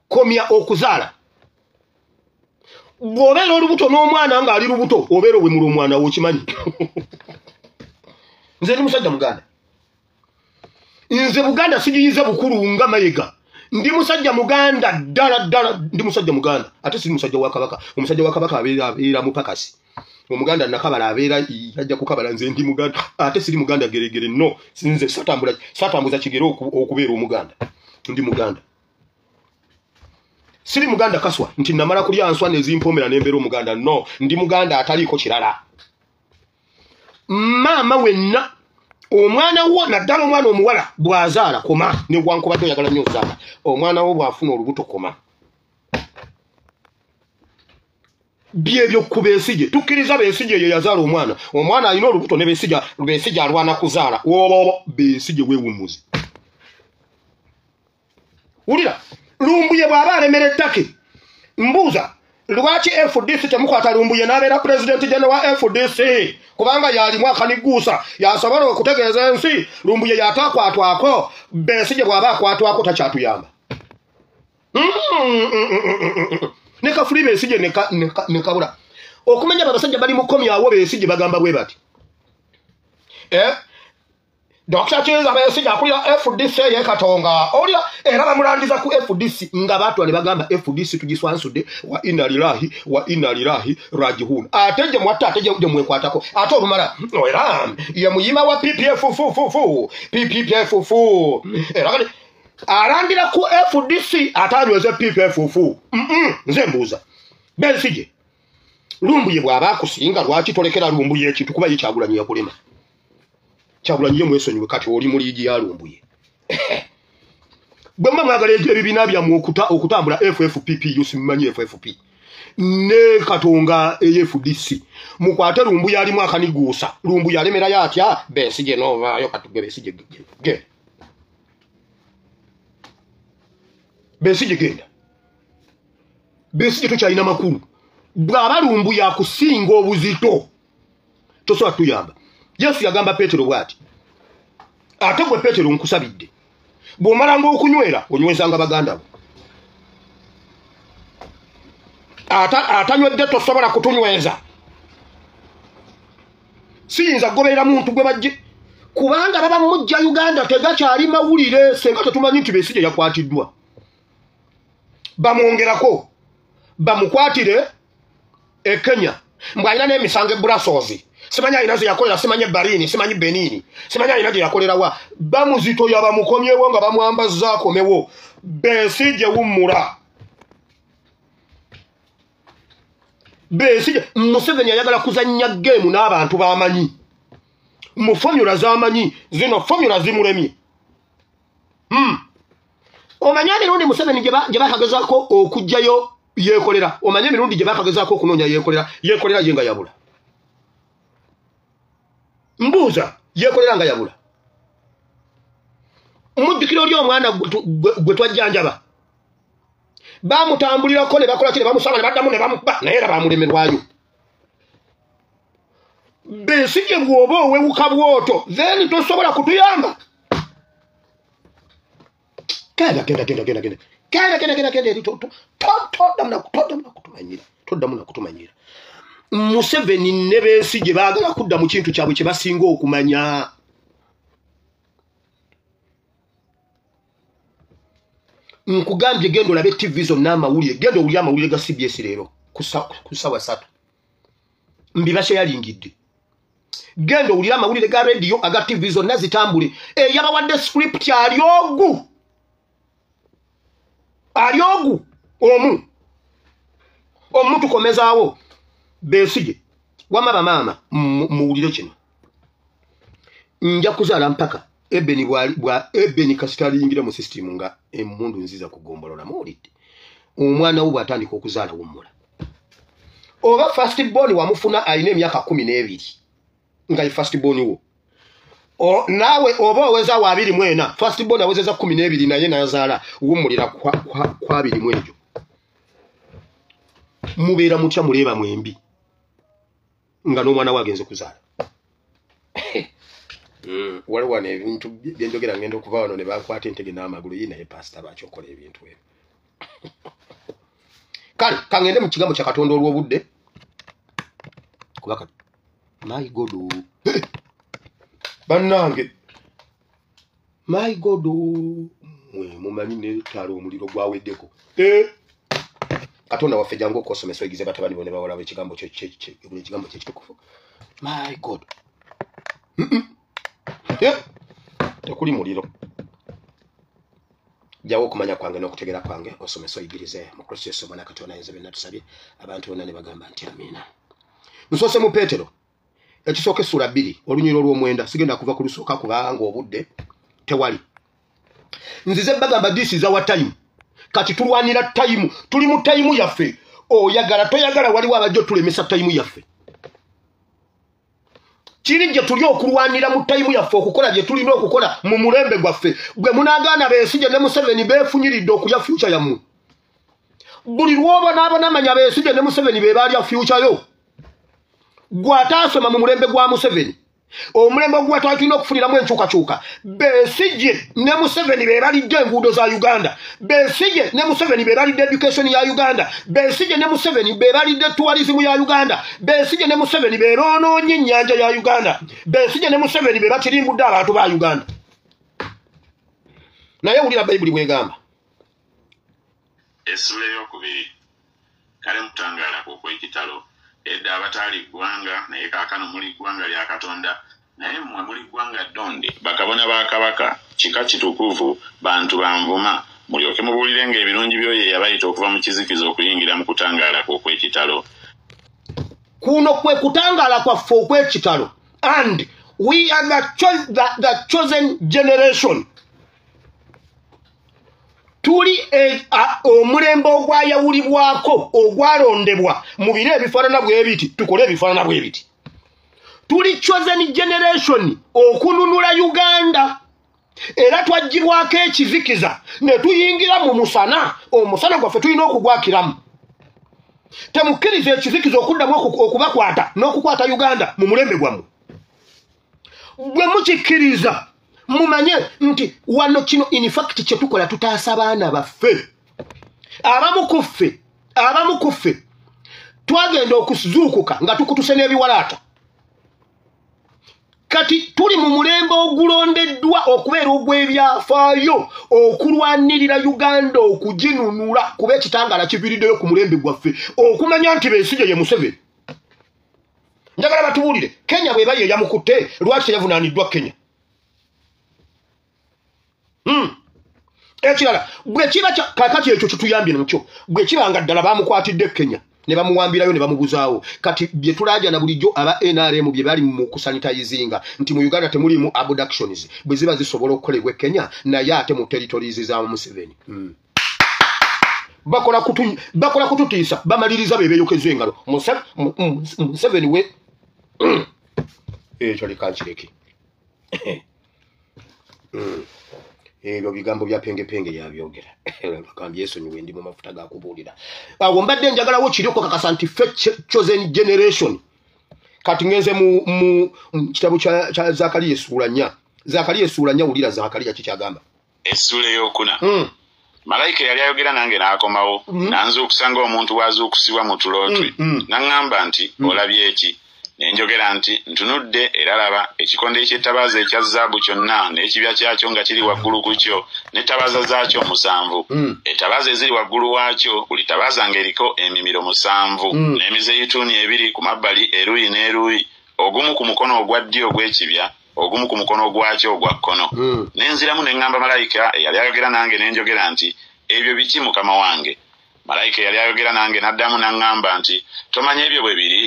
komya okuzaala. Bw'obeera olubuto n'omwana ng'ali lubuto obeera owemula omwana wo okimanyi. Nze ndi musajja Muganda. Nze Buganda sigiyize bukulu nga Mayiga. Ndi musajja Muganda ddala ndi musajja Muganda. Ate siri musajja wa Kabaka. Omusajja wa Kabaka abeera mupakasi. Omuganda nakabala abeera yajja kukabala. Nze ndi Muganda. Ate siri Muganda geregere no. Nze satambuza kigero okubeera Omuganda. Ndi Muganda. Siri Muganda kaswa nti namala kulya nswa nezimpomera n'embeera Omuganda. No, ndi Muganda ataliiko kirala. Maama wenna omwana wo naddala omwana omuwala bw'azaala koma ne bwankubadde oyagala nnyo ozaala. Omwana wo bw'afuna olubuto koma. byebyo ku Besigye tukkiriza Besigye ye yazaala omwana alina olubuto ne Besigye alwana kuzaala Besigye weewummuzi wulira Lumbuye bw'aba alemera ettake mbuuza lwaki FDC temukwata Lumbuye n'abeera president general wa FDC kubanga yalimu akaniguusa yasobola okutegeeza ensi Lumbuye yatakwatwako Besigye bw'aba akwatwako takyatuyamba ne Kafuli Besigye ne kabula okumenya abasajja bali mu komyawo Besigye bagamba bwe bati Dr. Chiza Besigye akulira FDC ye Katonga olya era bamulandiza ku FDC nga batwale bagamba FDC tugiswansude wa inna lillahi rajiun ateje mwata ateje mwekwatako ate olumala era ye muyima wa PPF era arandira ku FDC atanyweze PPF nze mbuuza Besigye Lumbuye bw'aba kusinga lwaki tolekera Lumbuye ekintu kuba yekyagulanye yakulema Kyagulanyi mwesonyiwe kati oli mu liigi ya Lumbuye bwe mwagala ebibiina byammwe okutambula FFP yusimanyi FFP ne Katonga FDC mukwate Lumbuye alimu akaniguusa Lumbuye alemera yatya Besigye novaayo katugwe Besigye ge Besigye genda Besigye tokyalina makulu bw'aba Lumbuye akusinga obuzito tosobola tuyamba Yesu yagamba Petero bwati ate gwe Petero nkusabidde bw'omalanga okunywera onywezanga baganda bo atanywedde tosobola kutunyweza siyinza kugoberera muntu gwe bajje kubanga baba mujja Uganda tegakyali mawulire senga tetumanyi nti Besigye yakwatiddwa bamwongerako bamukwatire e Kenya mbwalina n'emisango Brussels simanya inazo yakolera simanye Barini simanye Benini simanya inazo yakolera wa bamuzito yabamukomyewo nga bamwambaza komewo Besigye wummula Besigye Museveni yayagala kuzannya game n'abantu bamanyi mu formula zamanyi zino formula zimuremye omanya mirundi Museveni gye bakagezako okujjayo yekolera omanya mirundi gye bakagezako okunonya yekolera yenga yabula mbuuza yekolera nga yabula mujjukira oli omwana gwe twajjanjaba bamutambulirako ne bakola kire bamusanga ne baddamu ne bamuba naye era bamulemerwayo Besigye bw'oba owewuka bwoto then tosobola kutuyamba kenda toddamu nakutumanyira Museveni ne Besigye baagala kudda mu kintu kyabwe kye basinga okumanya nkugambye gendo labe TV zonna amawulire gendo uli amawulire ga CBS leero ku sawa 3 mbibashe yalingidde gendo uli amawulire ga radio aga TV zonna zitambule yabawadde script alyogu omuntu komezaawo Besigye wamaba mama muwulire kino nja kuzaala mpaka Ebeni kasita aliyingira mu system nga emmundu nziza kugombolola muwulidde omwana wo bw'atandika okuzaala wummula oba first born wamufuna alina emyaka 12 nga ye first born wo nawe oba oweza wa 24 first born awezeza 12 naye nazaala wummulira kwa 21 mubeera mutya muleba mwembi nga n'omwana wagenze kuzaala waliwo n'ebintu byenjogera ngenda okuva wano ne bakwata entege n'amagulu ye naye pasita bakyokola ebintu ebyo kale kangende mu kigambo kya Katonda olw'obudde kubaka my God bannange my God mumanyi n'etaala omuliro gwaweddeko Katonda waffe jangu okosomesa oyigize batabani bone bawala ekigambo kyekitukufu my God tekuli muliro jawo okumanya kwange n'okutegera kwange osomesa oyigirize mu Kristo Yesu Omwana Katonda yenze byonna tusabye abantu bonna ne bagamba nti amiina nsose mu Petero ekisooka essula 2 olunyiro olw'omwenda sigenda kuva ku lusooka kubanga obudde tewali nzize bagamba this is our time kati tulwanira time tuli mu time yaffe oyagala toyagala waliwo abajja tulemesa tayimu yaffe kiri gye tuli okulwanira mu tayimu yaffe okukola gye tulina okukola mu mulembe gwaffe gwe munagaana Besigye ne Museveni beefunyiridde okulya future yammwe buli lwoba n'abanamanya Besigye ne Museveni be baalya future yo gwataasoma mu mulembe gwa Museveni omulembe gwa twalina okufuniramu enkyukakyuka Besigye ne Museveni be balidde enguudo za Uganda Besigye ne Museveni be balidde education ya Uganda Besigye ne Museveni be balidde tourism ya Uganda Besigye ne Museveni be boonoonye ennyanja ya Uganda Besigye ne Museveni be bakirimbudde abantu ba Uganda naye wulira Bayibuli bwegamba essula ey'okubiri kale mutangaala kw'okw'ekitalo edda abataali ggwanga naye kaakano muli ggwanga lya Katonda naye mmwe muli ggwanga ddonde bakabona ba Kabaka kika kitukuvu bantu banvuma mulyoke mubuulirenga ebirungi byoyo yabayita okuva mu kizikiza okuyingira mu kutangaala kw'okw'ekitalo kuno kwe kutangaala kwaffe okw'ekitalo and we are the chosen generation tuli omulembe ogwayawulibwako ogwalondebwa mu biro ebifaanana bwe biti tukole ebifaanana bwe biti tuli chosen generation okununula Uganda era twagibwako ekizikiza ne tuyingira mu musana omusana gwaffe tulina okugwakiramu temukkiriza ekizikiza okuddamu okubakwata n'okukwata Uganda mu mulembe gwammwe bwe mukikkiriza mumanye nti wano kino in fact kye tukola tutaasa abaana baffe abamu kuffe twagenda okuzuukuka nga tukutuse n'ebiwalaata kati tuli mu mulembe ogulondeddwa okubeera ogw'ebyafaayo okulwanirira Uganda okuginunula kuba ekitangaala kiviiriddeyo ku mulembe gwaffe okumanya nti Besigye ye Museveni njagala batubuulire Kenya bw'eba ye yamukutte lwaki teyavunaaniddwa Kenya ekirala bwe kiba kakati ekyo kituyambye nakyo bwe kibanga ddala bamukwatidde Kenya ne bamuwambirayo ne bamubuzaawo kati bye tulaja na bulijjo aba NRM bye bali mu kusanitizinga nti mu Uganda temulimu abductions bwe ziba zisobola okukolebwa Kenya naye ate mu territories za Museveni bakola kututiisa bamaliriza bebeeyokeza engalo Museveni we ekyo likankireke ebyo bigambo bya pengepenge yabyogera bakambye esonyiwe ndi mu mafuta ga kubuulira awo mbadde njagalawo kiriko kakasa nti chosen generation kati ngenze mu kitabu kya Zakariya essuula 4 wulira Zakariya kikyagamba essula ey'okuna malayika yali ayogera nange n'akomawo nanzuukusanga omuntu bw'azuukusibwa mu tulootwe naŋŋamba nti olabye eki nenjogera nti ntunudde era laba ekikondo eky'ettabaaza ekya zaabu kyonna n'ekibya kyakyo nga kiri waggulu ku kyo n'ettabaaza zaakyo 7 ettabaaza eziri waggulu waakyo buli ttabaaza ng'eriko emimiro 7 n'emizeyituuni 2 ku mabbali eruuyi n'eruuyi ogumu ku mukono ogwa ddyo ogw'ekibya ogumu ku mukono gwakyo ogwa kkono n'enziramu n'eŋŋamba malayika eyali ayogera nange n'enjogera nti ebyo biki mukama wange malayika yali ayogera nange n'addamu n'aŋŋamba nti tomanya ebyo bwe biri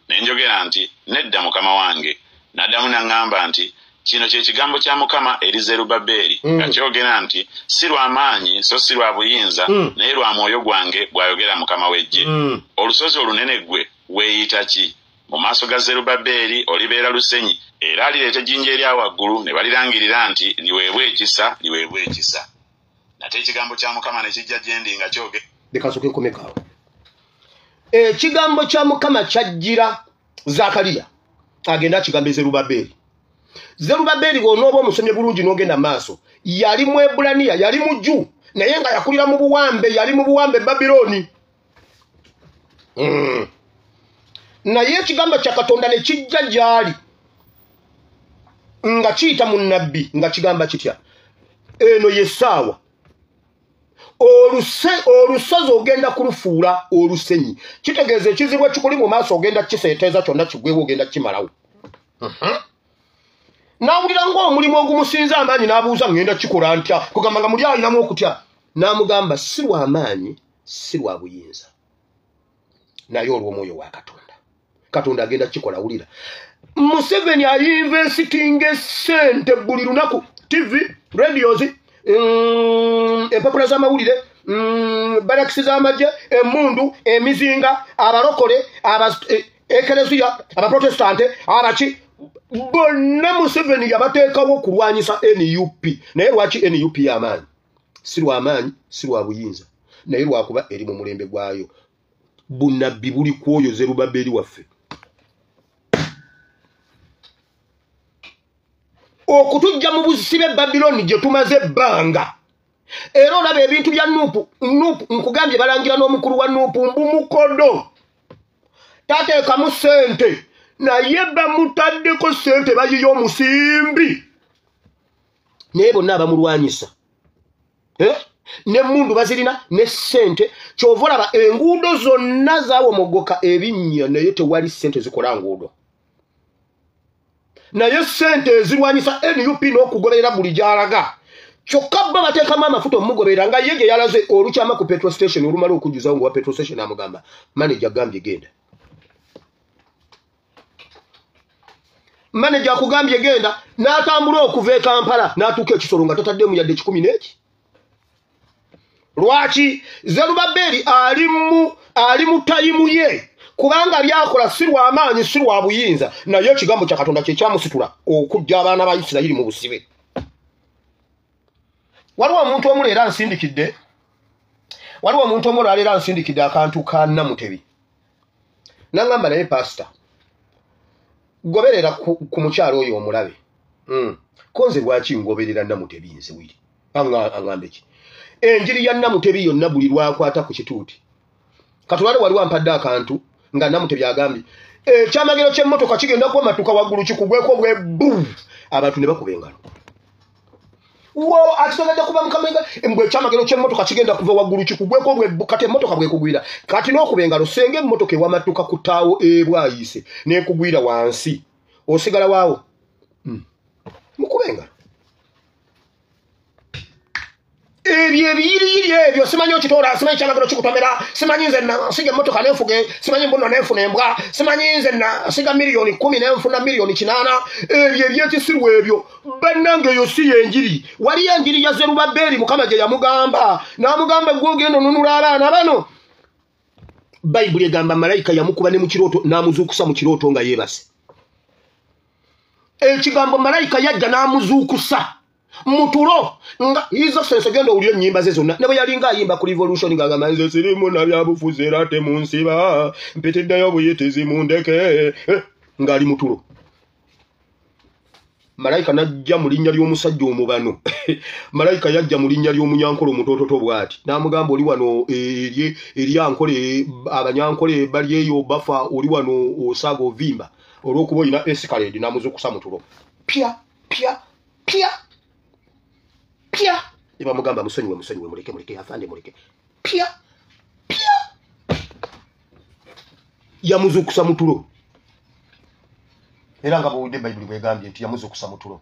n'enjogera nti nedda mukama wange n'addamu n'aŋŋamba nti kino kye kigambo kya Mukama eri Zerubbaberi nga kyogera nti si lwa maanyi so si lwa buyinza naye lwa mwoyo gwange bw'ayogera Mukama w'eggye olusozi olunene ggwe weeyita ki mu maaso ga Zerubbaberi olibeera lusenyi era alireeta ejjinja erya waggulu ne balirangirira nti liweebwe ekisa nate ekigambo kya Mukama ne kijja gye ndi nga kyogera bekasoke nkomekaawo ekigambo kya Mukama kyajjira Zakariya agenda akigambe Zerubbaberi bw'onooba omusomye bulungi n'ogenda maaso yali Mwebbulaniya yali mujju naye nga yakulira mu buwambe yali mu buwambe Babiloni naye ekigambo kya Katonda ne kijja gy'ali nga kiyita mu nnabbi nga kigamba kitya eno yessaawa olusozi ogenda kulufuula olusenyi kitegeeza ekizibu ekikuli mu maaso ogenda kiseeteeza kyonna kigwewo ogenda kimalawo n'awulira ng'omulimu ogumusinza amaanyi n'abuuza ngenda kikola ntya kugamba nga muli alinamu okutya n'amugamba si lwa maanyi si lwa buyinza naye olw'omwoyo wa Katonda agenda kikola. Wulira Museveni ayinvestitinga sente buli lunaku TV radios empapula z'amawulire barakisi z'amagye emmundu emizinga abalokole ekereziya abaprotestante abaki bonna Museveni yabateekawo okulwanyisa NUP naye lwaki NUP y'amaanyi si lw'amaanyi si lwa buyinza naye lwakuba eri mu mulembe gwayo bunnabbi buli kwoyo Zerubbaberi waffe okutujja mu busibe Babiloni gye tumaze ebbanga era olaba ebintu bya Nuupu nkugambye balangira n'omukulu wa Nuupu mbumukodo tateekamu ssente naye bamutaddeko ssente bayiyo omusimbi naye bonna abamulwanyisa n'emmundu bazirina ne ssente kyova olaba enguudo zonna zaawomogoka ebinnya naye tewali ssente zikola nguudo naye ssente ezirwanyisa NUP n'okugoberera buli gy'alaga kyokka bo bateekamu amafuta omugoberera nga ye gye yalaze olukyama ku petrol station olumala okujjuzawo nga wa petrol station amugamba manager agambye genda manager akugambye genda n'atambula okuva e Kampala n'atuuka ekisolo nga tataddemu yadde 10 lwaki Zerubbaberi ali mu tayimu ye kubanga byakola si lw'amaanyi si lwa buyinza naye ekigambo kya Katonda kye kyamusitula okujja abaana ba Isirayiri mu busibe waliwo omuntu omu leero ansindikidde akantu ka Namutebi n'angamba naye pasita goberera ku mukyalo oyo omulabe konze lwaki ngoberera Namutebi nze wiri angambe ki enjiri ya Namutebi yonna buli lwakwata ku kituuti katulale waliwo ampadde akantu nga Namutebi agambye ekyamagero ky'emmotoka kigenda kuba matuka waggulu kikugweko bwe bbu abantu ne bakuba engalo wo atitagenda kuba mukamenga mbwe ekyamagero ky'emmotoka kigenda kuva waggulu kikugweko bwe bbu kati emmotoka bwekugwira kati n'okuba engalo senga emmotoka ewamatuka ku ttaawo ebwayise n'ekugwira wansi osigala waawo mukuba engalo ebyo ebiyiriyiri ebyo simanyi okitoola simanyi kyamagero kikutomera simanyi nze nasiga emmotoka nenfuge simanyi mbuno nenfuna embwa simanyi nze nasiga miliyoni 10 nenfuna miliyoni 8 ebyo ebyekisirwa ebyo bannange eyo si yenjiri wali enjiri ya Zerubbaberi Mukama gye yamugamba n'amugamba gwe ogenda onunula abaana bano Bayibuli egamba malayika yamukuba ne mu kirooto n'amuzuukusa mu kirooto nga yeebase ekigambo malayika yajja n'amuzuukusa mutulo nga izo sense gendo ulio nyimba ze zonna ne bwe yalinga ayimba ku revolution ngagamba nze sirimu na byabufuzi era te munsiba mpitiddeyo buyitizi mundeke ngali mutulo malayika najja mu linnya ly'omusajja omubano malayika yajja mu linnya ly'omunyankole omutoototo bw'ati n'amugamba oli wano eryankole abanyankole bali eyo bafa oli wano osaaga ovimba olw'okuba olina escalade n'amuzukusa mutulo pya iba mugamba musonyiwe muleke afande muleke pya yamuzukusa mutulo era nga bw'owudde Bayibuli bwegambye nti yamuzukusa mutulo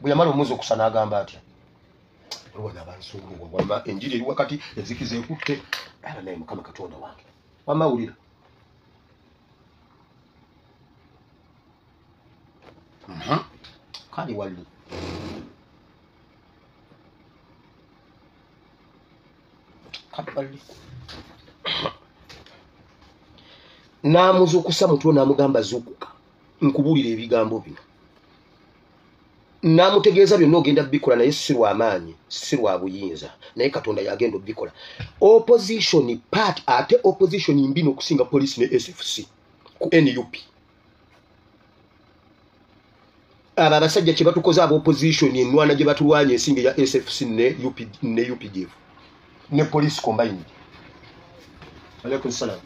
bwe yamala omuzukusa n'agamba atya olwana abansuuluwa wama enjiri eri wakati enzikiza ekutte era naye Mukama Katonda wange wamawulira kali wali n'amuzuukusa mutulo n'amugamba zuukuka nkubuulira ebigambo bino n'amutegeeza byonna ogenda bikola naye si lw'amaanyi si lwa buyinza naye Katonda yagenda obikola opposition part ate opposition mbi n'okusinga police ne SFC ku NUP aba abasajja kye batukoze aba opposition enwana gye batulwanya ensinga ya SFC ne UPDF ne police combined. Alaikum salam.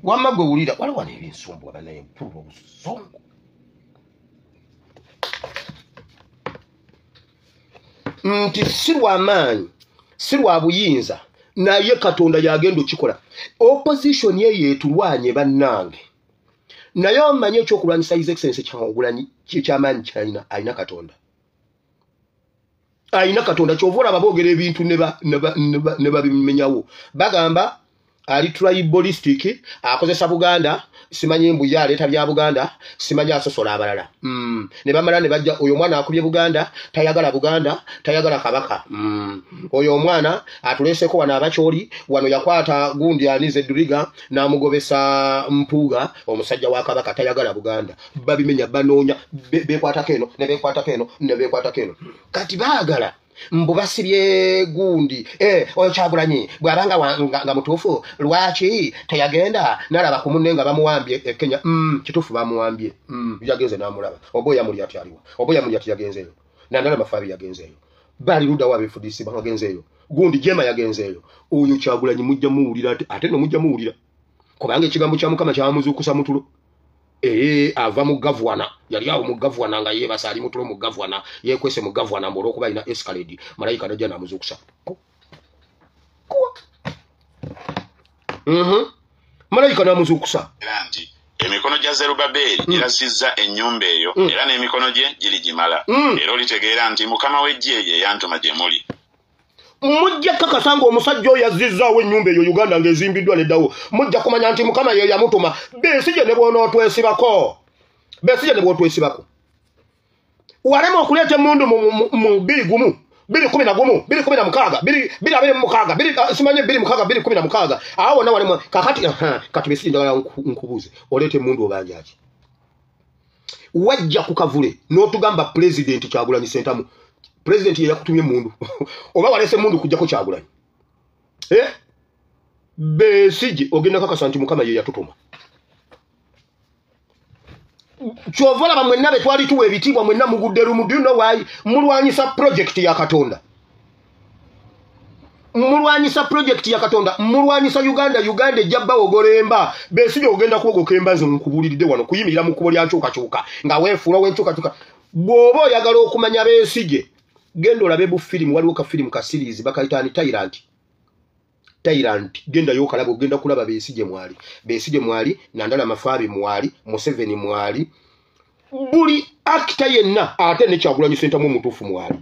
Wama gwe wulira waliwo n'ebinsumbu abanaye mpulwa obusongo nti si lw'amaanyi si lwa buyinza naye Katonda yagenda okikola opposition ye yeetulwanye bannange naye omanyi ekyokulwanyisa his excellency kyagulanyi kyamaanyi kyalina alina katonda kyova olaba boogera ebintu ne babimenyawo bagamba ali tribalistic akozesa Buganda simanyi mbuya aleeta bya Buganda simanyi asosola abalala ne bamala ne bajja oyo mwana akubye Buganda tayagala kabaka oyo omwana atuleseko wana abakyoli wano yakwata gundi anize Duriga namugobesa Mpuuga omusajja wa kabaka tayagala Buganda babimenya banoonya bekwatako eno ne bekwatako eno kati baagala mbubasibye gundi oyo Kyagulanyi bwabanga nga mutuufu lwaki teyagenda nalaba ku munne nga bamuwambye Kenya kituufu bamuwambye yagenze namulaba oboya muli ati aliwo oboya muli ati yagenzeeyo nandala mafabi yagenzeeyo bali luda wabefudisi bagenzeeyo gundi Jema yagenzeeyo oyo Kyagulanyi mujja muwulira ate no mujja muwulira kubanga ekigambo kya Mukama kyamuzuukusa mutulo ava mu gavana yali awo mu gavana nga yebasa ali mutulo mu gavana yekwese mu gavana mbolo kuba ina escalade malayika najja namuzukusa malayika namuzukusa nti emikono gya Zerubbaberi girasizza ennyumba eyo era n'emikono gye giri gimala era olitegeera nti Mukama w'eggye ye yantuma gye muli mujja kakasanga omusajja oyo yazizzaawo ennyumba eyo Uganda ng'ezimbiddwa neddawo mujja kumanya nti Mukama ye yamutuma Besigye ne bw'onootwesibako walema okuleeta emmundu mu 2016 simanyi 2016 awo wonna walema kakati kati Besigye njagala nkubuuze oleeta emmundu obanja ki wajja ku kavule n'otugamba Pulezidenti Kyagulanyi Ssentamu President ye yakutumye mundu oba walese mundu kujjako Kyagulanyi Besigye ogenda kakasa nti Mukama ye yatutuma kyovola bamwenna be twali tuwa ebitiibwa mwenna mugudde lumu do you know why mulwanyisa project ya Katonda mulwanyisa Uganda ejjabba ogolemba Besigye ogenda kuogoka embazi nkubuliridde wano kuyimirira mu kubo lya nkyukakyuka nga weefuula w'enkyukakyuka bw'oba oyagala okumanya Besigye genda olabe bu film waliwo ka film ka series bakayitani Tyrant genda yo kalabo genda kulaba Besigye mwali nandala mafabi mwali Museveni mwali buli actor yenna ate ne Kyagulanyi Ssentamu mutuufu mwali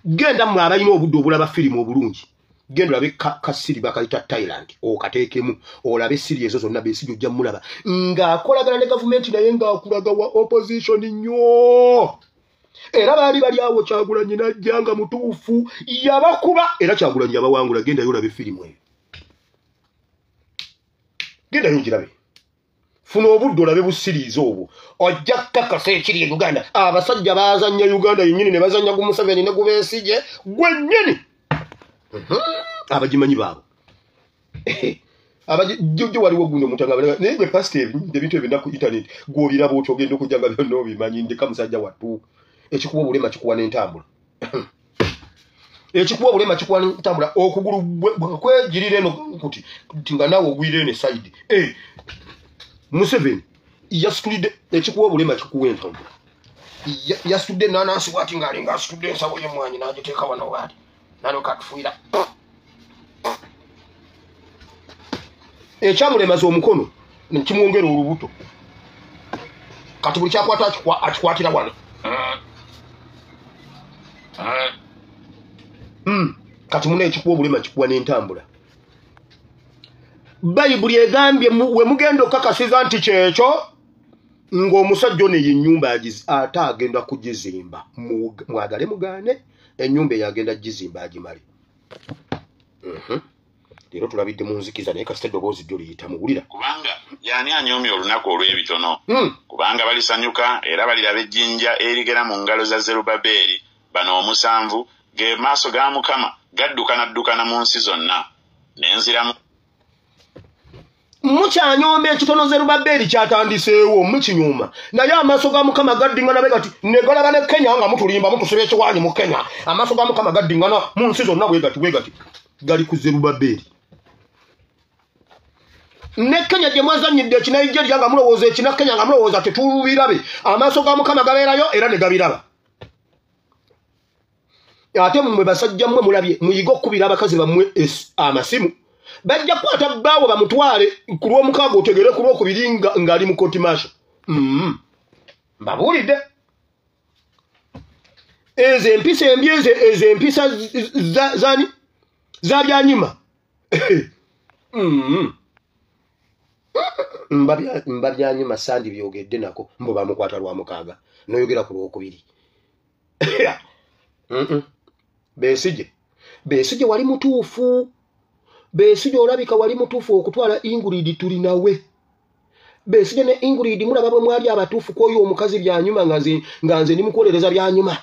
genda mwabalina obudde obulaba film obulungi genda olabe ka series bakayita Tyrant okateekemu olabe series ezo zonna Besigye ojja mulaba ng'akolagana ne government naye ng'akulaga wa opposition nnyo era bali awo Kyagulanyi najja nga mutuufu yabakuba era Kyagulanyi yabawangula genda yolabe firimu eyo genda yongirabe funa obudde olabe busiriiza obwo ojja kakasa ekiri e Uganda abasajja bazanya Uganda yennyini ne bazanya ku Museveni ne ku Besigye gwennyini abagimanyi baabo abajjo waliwo guno mutangabala naye gwe pastor ebintu ebinda ku internet gw'obiraba otyo ogenda okujja nga byonna obimanyi ndeka musajja wattu ekikuwa obulema kikuwa n'entambula okugulu kwegirira eno kuti nga naawe ogwire eno side Museveni yasitulidde ekikuwa obulema kikuwa entambula yasitudde nanansi wati ng'alinga asitudde ensawo y'emwanyi n'agiteeka wano waali nalokatufuira ekyamulemaza omukono nekimwongera olubuto kati buli kyakwata akikwatira wano kati muna ekikuwa obulema kikuwa n'entambula Bayibuli egambye we mugenda okakasiza nti kyekyo ng'omusajja ono y'ennyumba ate agenda kugizimba mwagale mugaane ennyumba eyagenda gizimba agimale leero tulabidde mu nzikiza naye kasita eddoboozi ddyo liyita muwulira kubanga yani anyoomye olunaku olw'ebitono kubanga balisanyuka era baliraba ejjinja erigera mu ngalo za Zerubbaberi bano 7 ge maaso ga Mukama gaddukanaddukana mu nsi zonna n'enziramu mukyanyooma ekitono Zerubbaberi kyatandiseewo mukinyuma naye amaaso ga Mukama gaddingana be gati ne galaba ne Kenya nga mutulimba mutusiba ekiwaanyi mu Kenya amaaso ga Mukama gaddingana mu nsi zonna bwe gati gali ku Zerubbaberi ne Kenya gye mwazannyidde ekinayijerya nga mulowooza ekina Kenya nga mulowooza tetubirabe amaaso ga Mukama gabeerayo era ne gabiraba ate mmwe basajja mmwe mulabye muyiga okkubira abakazi bammwe amasimu bajja kwata bbawo bamutwale ku lw'omukaaga otegere ku lw'okubiri ng'ali mu kooti masho. Mbabuulidde ezo empisa embi ezo empisa zani za byanyuma. Mba byanyuma sandi byogedde nako mbo bamukwata lwa mukaaga noyogera ku lw'okubiri. Besigye wali mutuufu. Besigye olabika wali mutuufu okutwala Ingrid tulinawe. Besigye ne Ingrid mulaba bwe mwali abatuufu kwoyo omukazi byanyuma nga nze nimukolereza byanyuma.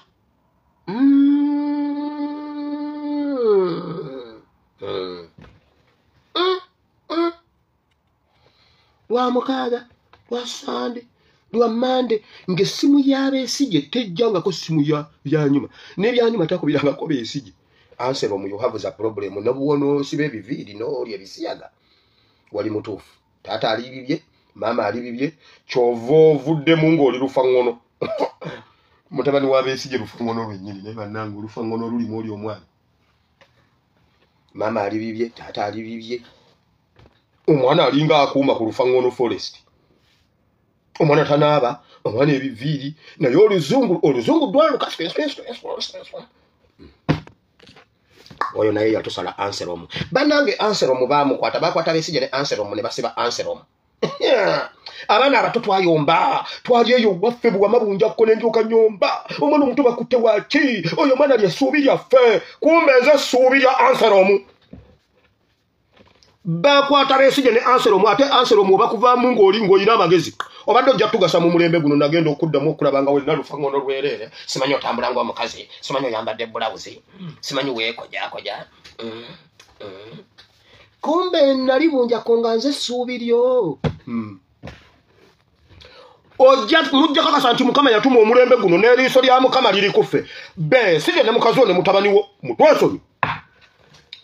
Lwa mukaaga, lwa sande, lwa mande, ng'essimu ya Besigye tejjangako ssimu ya byanyuma. N'ebyanyuma takubirangako Besigye. Answer you have a problem. No one si baby vidi no ebisiyaga. Wali mutuufu. Tata ali bibye, mama ali bibye, chovo vudde mungu oli lufa ngono. Mutabani wa Besigye lufa ngono lwennyini ne bannange lufa ngono luli mu oli omwana. Mama ali bibye, tata ali bibye. Omwana alinga akuuma ku lufa ngono forest. Omwana tanaaba, omwana ebiviri, naye oluzungu dwaluka. Oyo naye yatusala Anselm. Banange Anselm bamukwata bakwata Besigye ne Anselm ne basiba Anselm. Abaana abato twayomba twali eyo waffe bwa mabunja ko nenjoka nyomba omwana omuto bakutte waki oyo mwana lyessuubi lyaffe kumbe nze ssuubi lya Anselm. Bakwata Besigye ne Anselm ate Anselm obakuvaamu ng'olina amagezi obadde ojja tugasa mu mulembe guno nagenda okuddamu okulabanga we nalufa ngono lwerere simanyi otambulanga omukazi simanyi oyambadde bulawuzi simanyi weekojakoja kumbe nali bunja konga nze ssuubi lyo. Mujja kakasa nti Mukama yatuma omulembe guno n'eriiso lya Mukama liri kuffe. Besigye ne mukazi one mutabani wo mutwesonyi.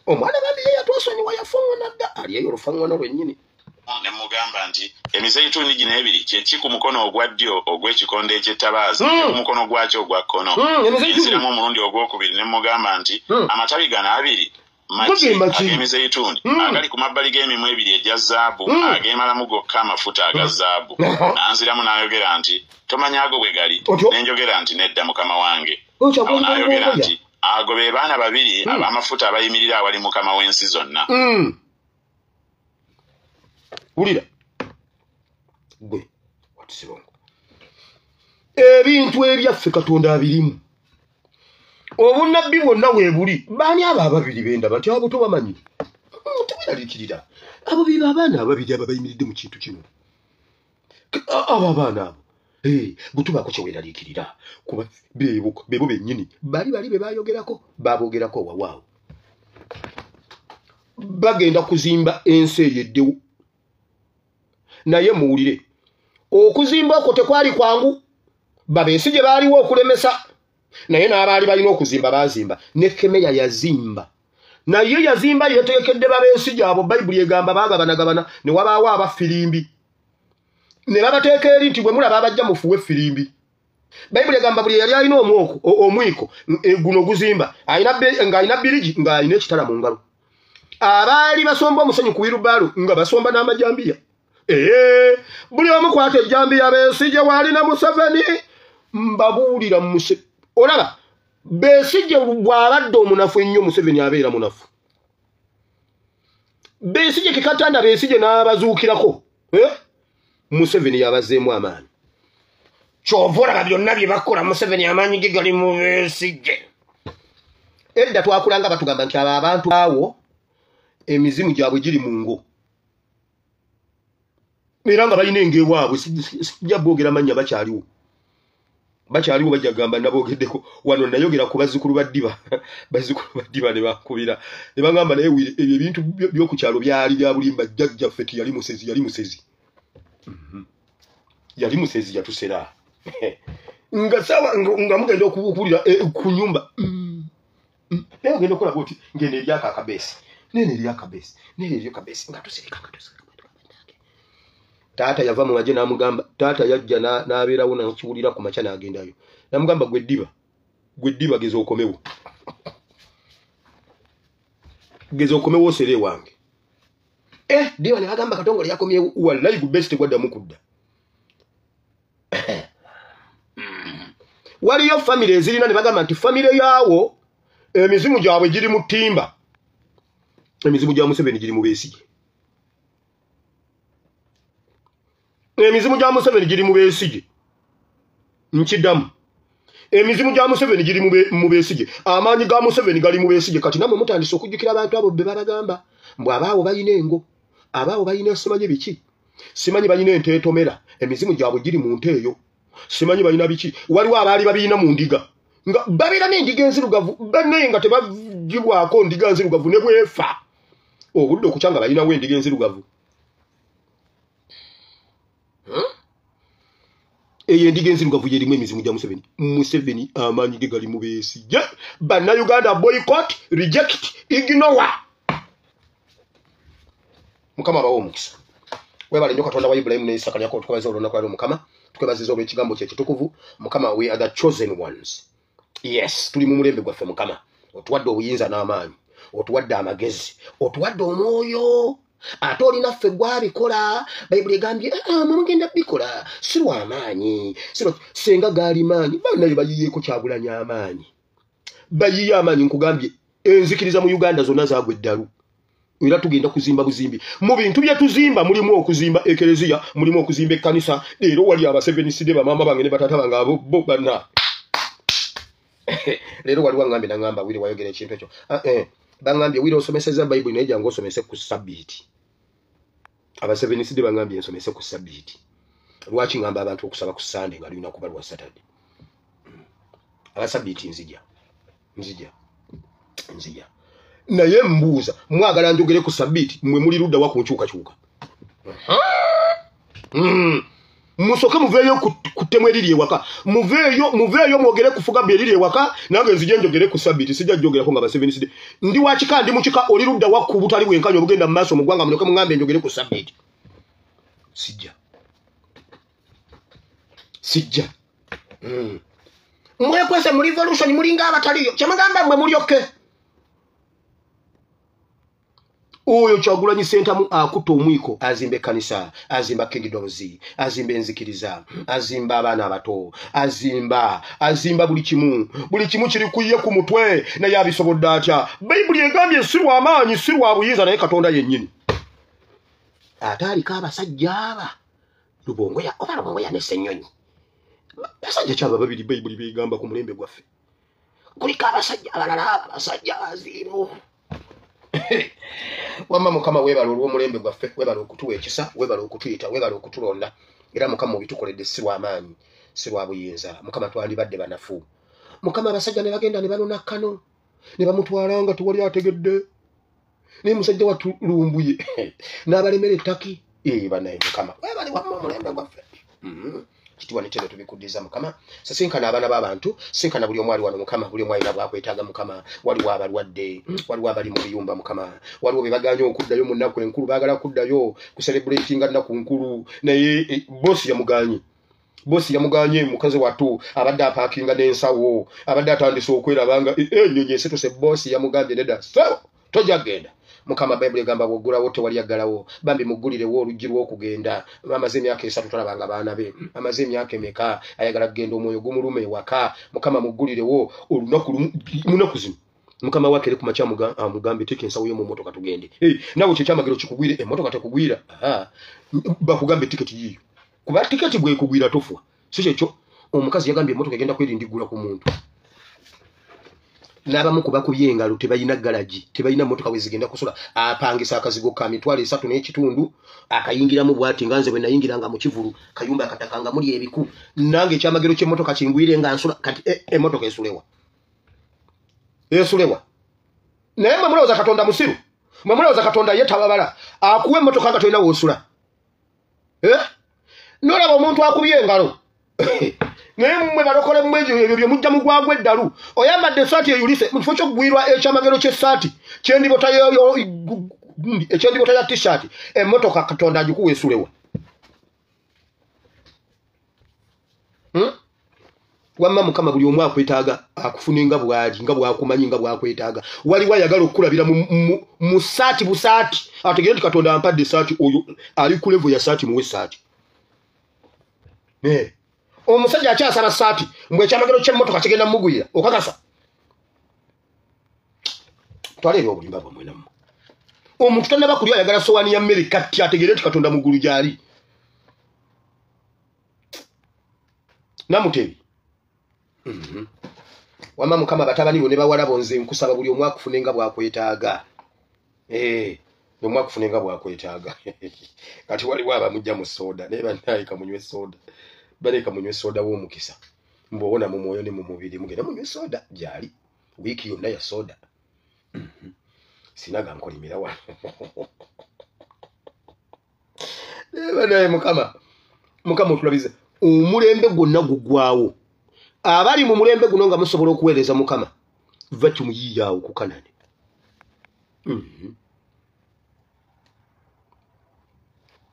Omwana bambi ye yatwesonyiwa yafunga dda ali eyo olufaŋŋono lwennyini. Ne mugamba nti emizeeyituuni gino ebiri kyeki ku mukono ogwa ddyo ogw'ekikondo eky'ettabaaza ne ku mukono gwakyo ogwa kkono. Ensiramu omulundi ogwokubiri ne mugamba nti amatabi gano abiri ag'emizeeyituuni agali ku mabbali g'emimwa ebiri egya zaabu ageemalamu gokka amafuta aga zaabu. Nanziramu n'ayogera nti tomanya ago bwe gali nenjogera nti nedda mukama wange. Awo n'ayogera nti ago be baana babiri ab'amafuta abayimirira awali mukama w'ensi zonna. Ulira gwe watusibongo ebintu ebyaffe Katonda abirimu obunabbi bwonna weebuli baani abo ababiri bendaba nti abo tobamanyi teweraliikirira abo biba abaana ababiri abo bayimiridde mu kintu kino abo abaana abo bwe tubaako kyeweraliikirira kuba bebo bennyini bali be bayogerako babogerako wawaawo bagenda kuzimba ensi eyeddewo. Naye muwulire okuzimba okwo tekwali kwangu. Besigye baaliwo okulemesa naye n'abaali balina okuzimba baazimba. Ne Kemeya yazimba naye yazimba yeteekedde Besigye abo Bayibuli egamba baagabanagabana ne wabaawo abafirimbi ne babateeka eri nti bwe mulaba abajja mufuwe effirimbi. Bayibuli egamba buli yali alina omwiko guno guzimba ng'alina birigi ng'alina ekitala mu ngalo. Abaali basomba omusenyu ku wirubaalo nga basomba n'amajambiya. Buli omu kwata ejjambiya Besigye waalina Museveni mbabuulira olaba Besigye bw'abadde omunafu ennyo Museveni abeera munafu. Besigye kikatanda Besigye n'abazuukirako Museveni yabazeemu amaanyi. Kyova olaba byonna bye bakola Museveni amaanyi ge gali mu Besigye. Edda twakulanga batugamba nti abo abantu awo emizimu gyabwe giri mu ngo. Era nga balina engeewaabwe sijja boogera mannya bakyaliwo bajja gamba naboogeddeko wano nayogera ku bazzukulu ba Ddiba ne bakubira ne bagamba naye ebintu by'oku kyalo byali bya bulimba jjajjaffe yali musezi yatusera nga sawa nga mugenda okubukulira ku nyumba naye ogenda okola bwoti ngenda eryako akabeesi nene eryakabeesi nga tusereka taata yava mu maje n'amugamba taata yajja n'abeerawo n'akiwulira ku makya n'agendayo n'amugamba gwe Ddiba geza okomewo osere wange Diwa ne bagamba Katongole yakomye wallahi ku best gwadda mukudda. Waliyo family ezirina ne bagamba nti family yaawo emizimu gyabwe giri mu ttimba. Emizimu gya Museveni giri mu Besigye. Emizimu gya Museveni giri mu Besigye. Nkidamu. Emizimu gya Museveni giri mu Besigye. Amaanyi ga Museveni gali mu Besigye. Kati namwe mutandise okujjukira abantu abo be babagamba. Mbwe abaawo bayina engo. Abaawo bayina simanyi biki. Simanyi bayina enteetomera. Emizimu gyabwe giri mu nte eyo. Simanyi bayina biki. Waliwo abaali babiyina mu ndiga. Nga babira n'endiga enzirugavu. Banne nga tebagibwako ndiga enzirugavu ne bwefa. Obudde okukyanga bayinawo endiga enzirugavu. Eyo endiga enzirugavu yerimu emizimu gya Museveni. Museveni amaanyi ge gali mu Besigye. Bannayuganda boycott, reject, ignore. Mukama bawo omukisa. Webale nnyo Katonda wa Ibrahim ne Isaka lyako tukabaza olunaku lwaleero Mukama. Tukebaziza olw'ekigambo kye ekitukuvu. Mukama, we are the chosen ones. Yes, tuli mu mulembe gwaffe Mukama. Otuwadde obuyinza n'amaanyi. Otuwadde amagezi. Otuwadde omwoyo. Ate olinaffe gwabikola. Bayibuli egambye mugenda bikola si lw'amaanyi. Senga gaali maanyi. Bannaye bayiyeeko Kyagulanyi amaanyi. Bayiye amaanyi nkugambye enzikiriza mu Uganda zonna zaagwa eddalu. Era tugenda kuzimba buzimbi. Mu bintu bye tuzimba mulimu okuzimba ekereziya, mulimu okuzimba ekkanisa. Leero wali abaseveniside bamama bange ne batata bange abo bo banna. Leero wali wangambye nangamba wili wayogera ekintu ekyo. Bangambye wili osomeseza Bayibuli naye jangu osomese ku Sabbiiti. Abaseveniside bangambye nsomese ku Sabbiiti. Lwaki ngamba abantu okusaba ku Sunday nga lunaku kuba lwa Saturday. Abasabbiiti nzija. Naye mbuuza mwagala njogere ku Sabbiiti mwe muli ludda wa kunkyukakyuka. Musoke muveeyo kutemwe eriri ewaka. Muveeyo mwogere kufuga bye eriri ewaka nange nzije njogere ku Sabbiiti sijja njogerako nga baseveniside. Ndi wakika ndi mukika oli ludda wa ku butali bwenkanyo obugenda mu maaso mu ggwanga munoke mungambe njogere ku Sabbiiti. Sijja. Mwekwese mu revolution mulinga abataliyo. Kyamugamba mwe mulyoke. Oyo Kyagulanyi Ssentamu akutta omwiko azimba ekkanisa, azimba kingdoms, azimba enzikiriza, azimba abaana abato, azimba buli kimu kiri kuye ku mutwe naye abisobodde atya. Bayibuli egambye si lw'amaanyi si lwa buyinza naye Katonda yennyini. Ate aliko abasajja aba Lubongo ya ne Ssenyonyi. Basajja kyaba babiri Bayibuli begamba ku mulembe gwaffe. Kuliko abasajja abalala abasajja aziimu. Wamma Mukama webala olw'omulembe gwaffe, webala okutuwa ekisa, webala okutuyita, webala okutulonda. Era Mukama obitukoledde si lw'amaanyi, si lwa buyinza. Mukama twandibadde banafu. Mukama abasajja ne bagenda ne balona Kano, ne bamutwala nga tewali ategedde. Ne musajja watulumbuye n'abalemera ettaki. Banaye Mukama webale wamma omulembe gwaffe. Kitiwa nitero tubikuddiza Mukama. Sisinkana abaana b'abantu, sinkana buli omwali wano Mukama, buli omwali nabwo akwetaaga Mukama. Waliwo abalwadde, waliwo abali mu biyumba Mukama. Waliwo be baganya okuddayo mu nnaku enkulu, baagala kuddayo ku celebratinga nnaku nkulu, naye bosi yamuganye mukazi wattu abadde apaakinga n'ensawo, abadde atandise okwerabanga ennyonyi esituse bosi yamugambye nedda so tojja genda. Mukama Bayibuli egamba bw'oggulawo tewali aggalawo. Bambi muggulirewo oluggi lw'okugenda. Amaze emyaka 3 talabanga baana be. Amaze emyaka emeka ayagala kugenda omwoyo gumuluma ewaka. Mukama muggulirewo munaku zino. Mukama wakere ku makya mugambe teke ensawo yo mu motoka tugende. Nawe kye kyamagero kikugwire emmotoka tekugwira. Bakugambe tiketi yiyo. Kuba tiketi bwe kugwira tofwa. Si kyekyo omukazi yagambye emmotoka egenda kwerindigula ku muntu. N'abamu kuba kubye engalo tebayina galaji, tebayina motoka we zigenda kusula. Apangisa akazigo ka mitwalo 3 n'ekitundu akayingiramu bwati nganze bwe nayingiranga mu kivulu kayumba akatakanga muli ebiku. Nange ekyamagero ky'emmotoka kingwire nga nsula kati emmotoka esulewa. Naye mwe mulowooza Katonda musiru? Mwe mulowooza Katonda ye tababala? Akuwa emmotoka nga tolina w'osula. N'olaba omuntu akubye engalo. Naye mmwe balokole mmwejo ebyo bye mujja mugwagwa eddalu. Oyambadde essaati eyulise mu kifo ky'okugwirwa ekyamagero ky'essaati kyendibota ya t-shirt emmotoka Katonda agikuwa esulewa. Wamma Mukama buli omu akwetaaga akufune nga bw'ali nga bw'akumanyi nga bw'akwetaaga. Waliwo ayagala okukulabira mu ssaati busaati ategere Katonda ampadde saati oyo ali ku level ya saati muwe saati omusajja akyasaba saati mbwe kyamagero ky'emmotoka kigenda mugwira okakasa twalebe obulimba bwamwe namwe omuntu tannaba kulya ayagala sowani ya mmere kati ategere Katonda mugulu gyali namutebi wama mukama batabani bo ne bawala bonze nkusaba buli omwaka kufunenga bwakwetaaga omwakufunenga bwakwetaaga kati waliwo abamujja mu soda naye bannaye kamunywe soda baleka munywe soda w'omukisa mbowona mu mwoyo ne mu mubiri mugenda munywe soda gyali wiiki yonna ya soda sinaga nkolimira wano naye mukama otulabize omulembe gwonna gugwawo abali mu mulembe guno nga musobola okuweereza mukama vacuum yiyaawo ku Kanani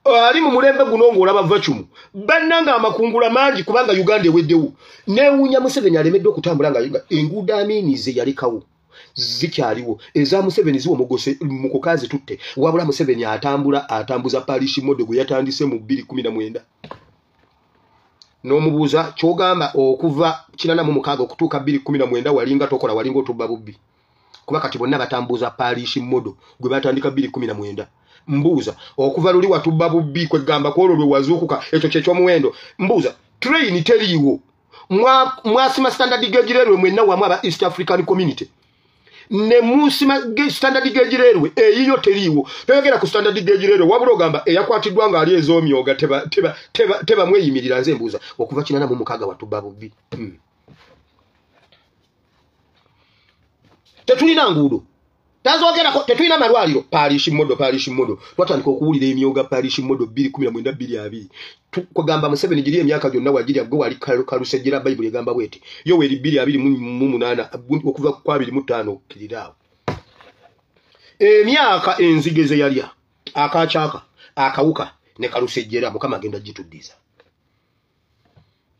ali mu mulembe guno ng'olaba vacuum bannanga amakungula mangi kubanga Uganda eweddewo neewuunya Museveni alemedde okutambula nga enguudo amiinize yalekawo zikyaliwo eza Museveni ziwo mugose mu kukazi tutte wabula Museveni atambuza parish mode gwe yatandise mu 2019 n'omubuuza kyogamba okuva 86 okutuuka 2019 walinga tokola walinga otubba bubbi kuba kati bonna batambuza parish mode gwe batandika 2019 mbuuza okuva luli watubba bubbi kwegamba kwolwo lwe wazuukuka ekyo kyekyomuwendo mbuuza train teriiwo mwasima standard gauge railway mwenna wamu aba East African Community ne musima standard gauge railway eyiyo teriiwo toyogera ku standard gauge railway wabula ogamba eyakwatiddwa nga ali ez'omyoga teba mweyimirira nze mbuuza okuva 86 watubba bubbi tetulina nguudo tazogera tetulina malwaliro parish modo twatandika okuwulira emyoga parish modo 2019 kugamba Museveni giri emyaka gyonna wagirya gwe wali kalusejjera Bible egamba bweti yo weri 2028 okuva kwa 25 kiriraawo emyaka enzigeze yalya akakyaka akawuka ne kalusejjera mukama agenda gituddiza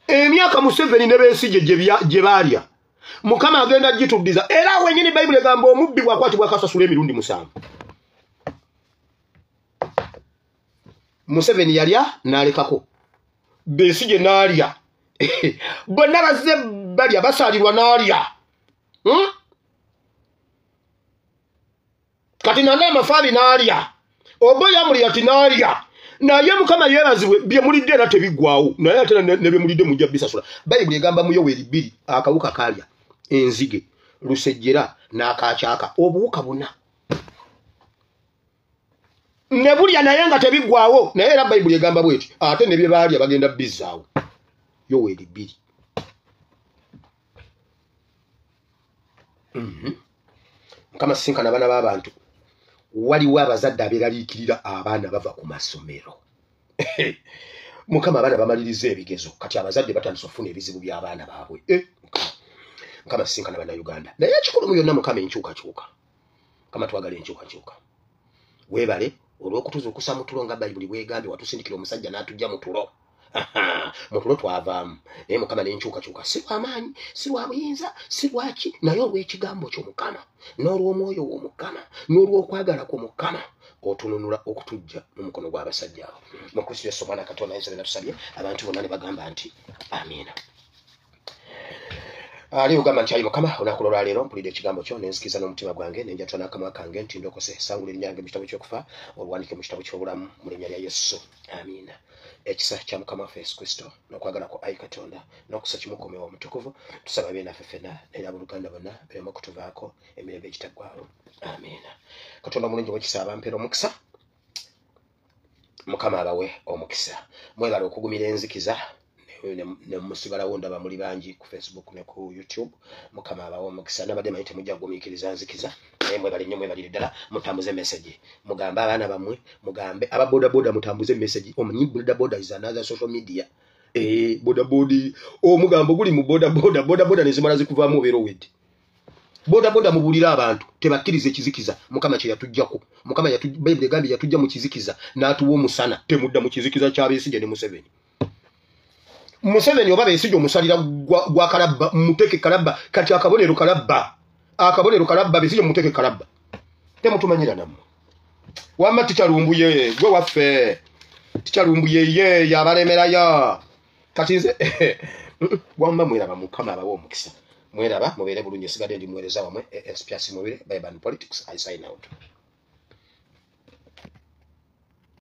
emyaka Museveni ne beesije gye baalya mukama agenda gituddiza era wenyini Bible egamba omubbi bwakwatibwa akasasula emirundi 7 Museveni yalya n'alekako Besigye n'alya bonna bazze balya basaalirwa n'alya kati nanda amafaabi n'alya oboya muli ati n'alya naye mukama yeebazibwe bye mulidde era tebiggwawo naye ate ne bye mulidde mujja bisasula Bible egamba mu Yoweri 2 akawuka kalya enzige lusejjera n'akakyaka obuwuka buna ne bulya naye nga tebiggwawo naye era Bible egamba bweti ate ne bye baalya bagenda bizzaawo Yoweri 2 mukama sinkana abaana b'abantu waliwo abazadde abeeraliikirira abaana bava ku masomero mukama abaana bamaliriza ebigezo kati abazadde batandise okufuna ebizibu by'abaana baabwe mukama sinkana bana Uganda naye ekikulu mu yonna mukama enkyukakyuka kama twagala enkyukakyuka weebale olw'okutuzuukusa mu tulo nga Bible bwegambye watusindikira omusajja n'atujja mu tulo mu tulo twavaamu naye mukama n'enkyukakyuka si lw'amaanyi si lwa buyinza si lwaki naye olw'ekigambo ky'omukama n'olw'omwoyo w'omukama n'olw'okwagala kw'omukama otununula okutujja mu mukono gw'abasajja abo mu Kristo Yesu omwana Katonda ayinza tusabye abantu bonna ne bagamba nti amiina ali ugamba nti ayi mukama olunaku lwaleero mpulidde ekigambo kyo nenzikiriza n'omutima gwange nenjatula n'akamwa kange nti ndokose sangula erinnya lyange mu kitabo ky'okufa oluwandiike mu kitabo ky'obulamu mu linnya lya Yesu amiina ekisa kya mukama waffe Yesu Kristo n'okwagala kwa ayi Katonda n'okusa kimukomewo omutukuvu tusaba bye naffe ffenna n'ab'oluganda bonna bireme okutuvaako emirembe egitaggwaawo amiina Katonda omulungi w'ekisa abampeera omukisa mukama abawe omukisa mwebala okugumira enzikiza ne musigalawo ndaba muli bangi ku Facebook ne ku YouTube mukama abawo omukisa nabadde mayite mujja kugumiikiriza nzikiza naye mwebale nnyo mwebalire ddala mutambuze message mugambe abaana bammwe mugambe aba boda mutambuze message omanyi boda is another social media boda omugambo guli mu boda nezimala zikuvaamu obeera owedde boda mubulira abantu tebakkiriza ekizikiza mukama kye yatujjako mukama Bible egambye yatujja mu kizikiza n'atuwa omusana temudda mu kizikiza ky'abeesigye ne Museveni oba beesijja omusalira gwa kalabba muteke kalabba kati akabonero kalabba beesijja muteke kalabba temutumanyira nammwe wamma tikyalumbuye gwe waffe tikyalumbuye ye yabalemerayo kati nze wamma mweraba mukama abawo omukisa mweraba mubeere bulungi esigadde ndi muweereza wamwe SPS Mubire by Ban Politics I sign out.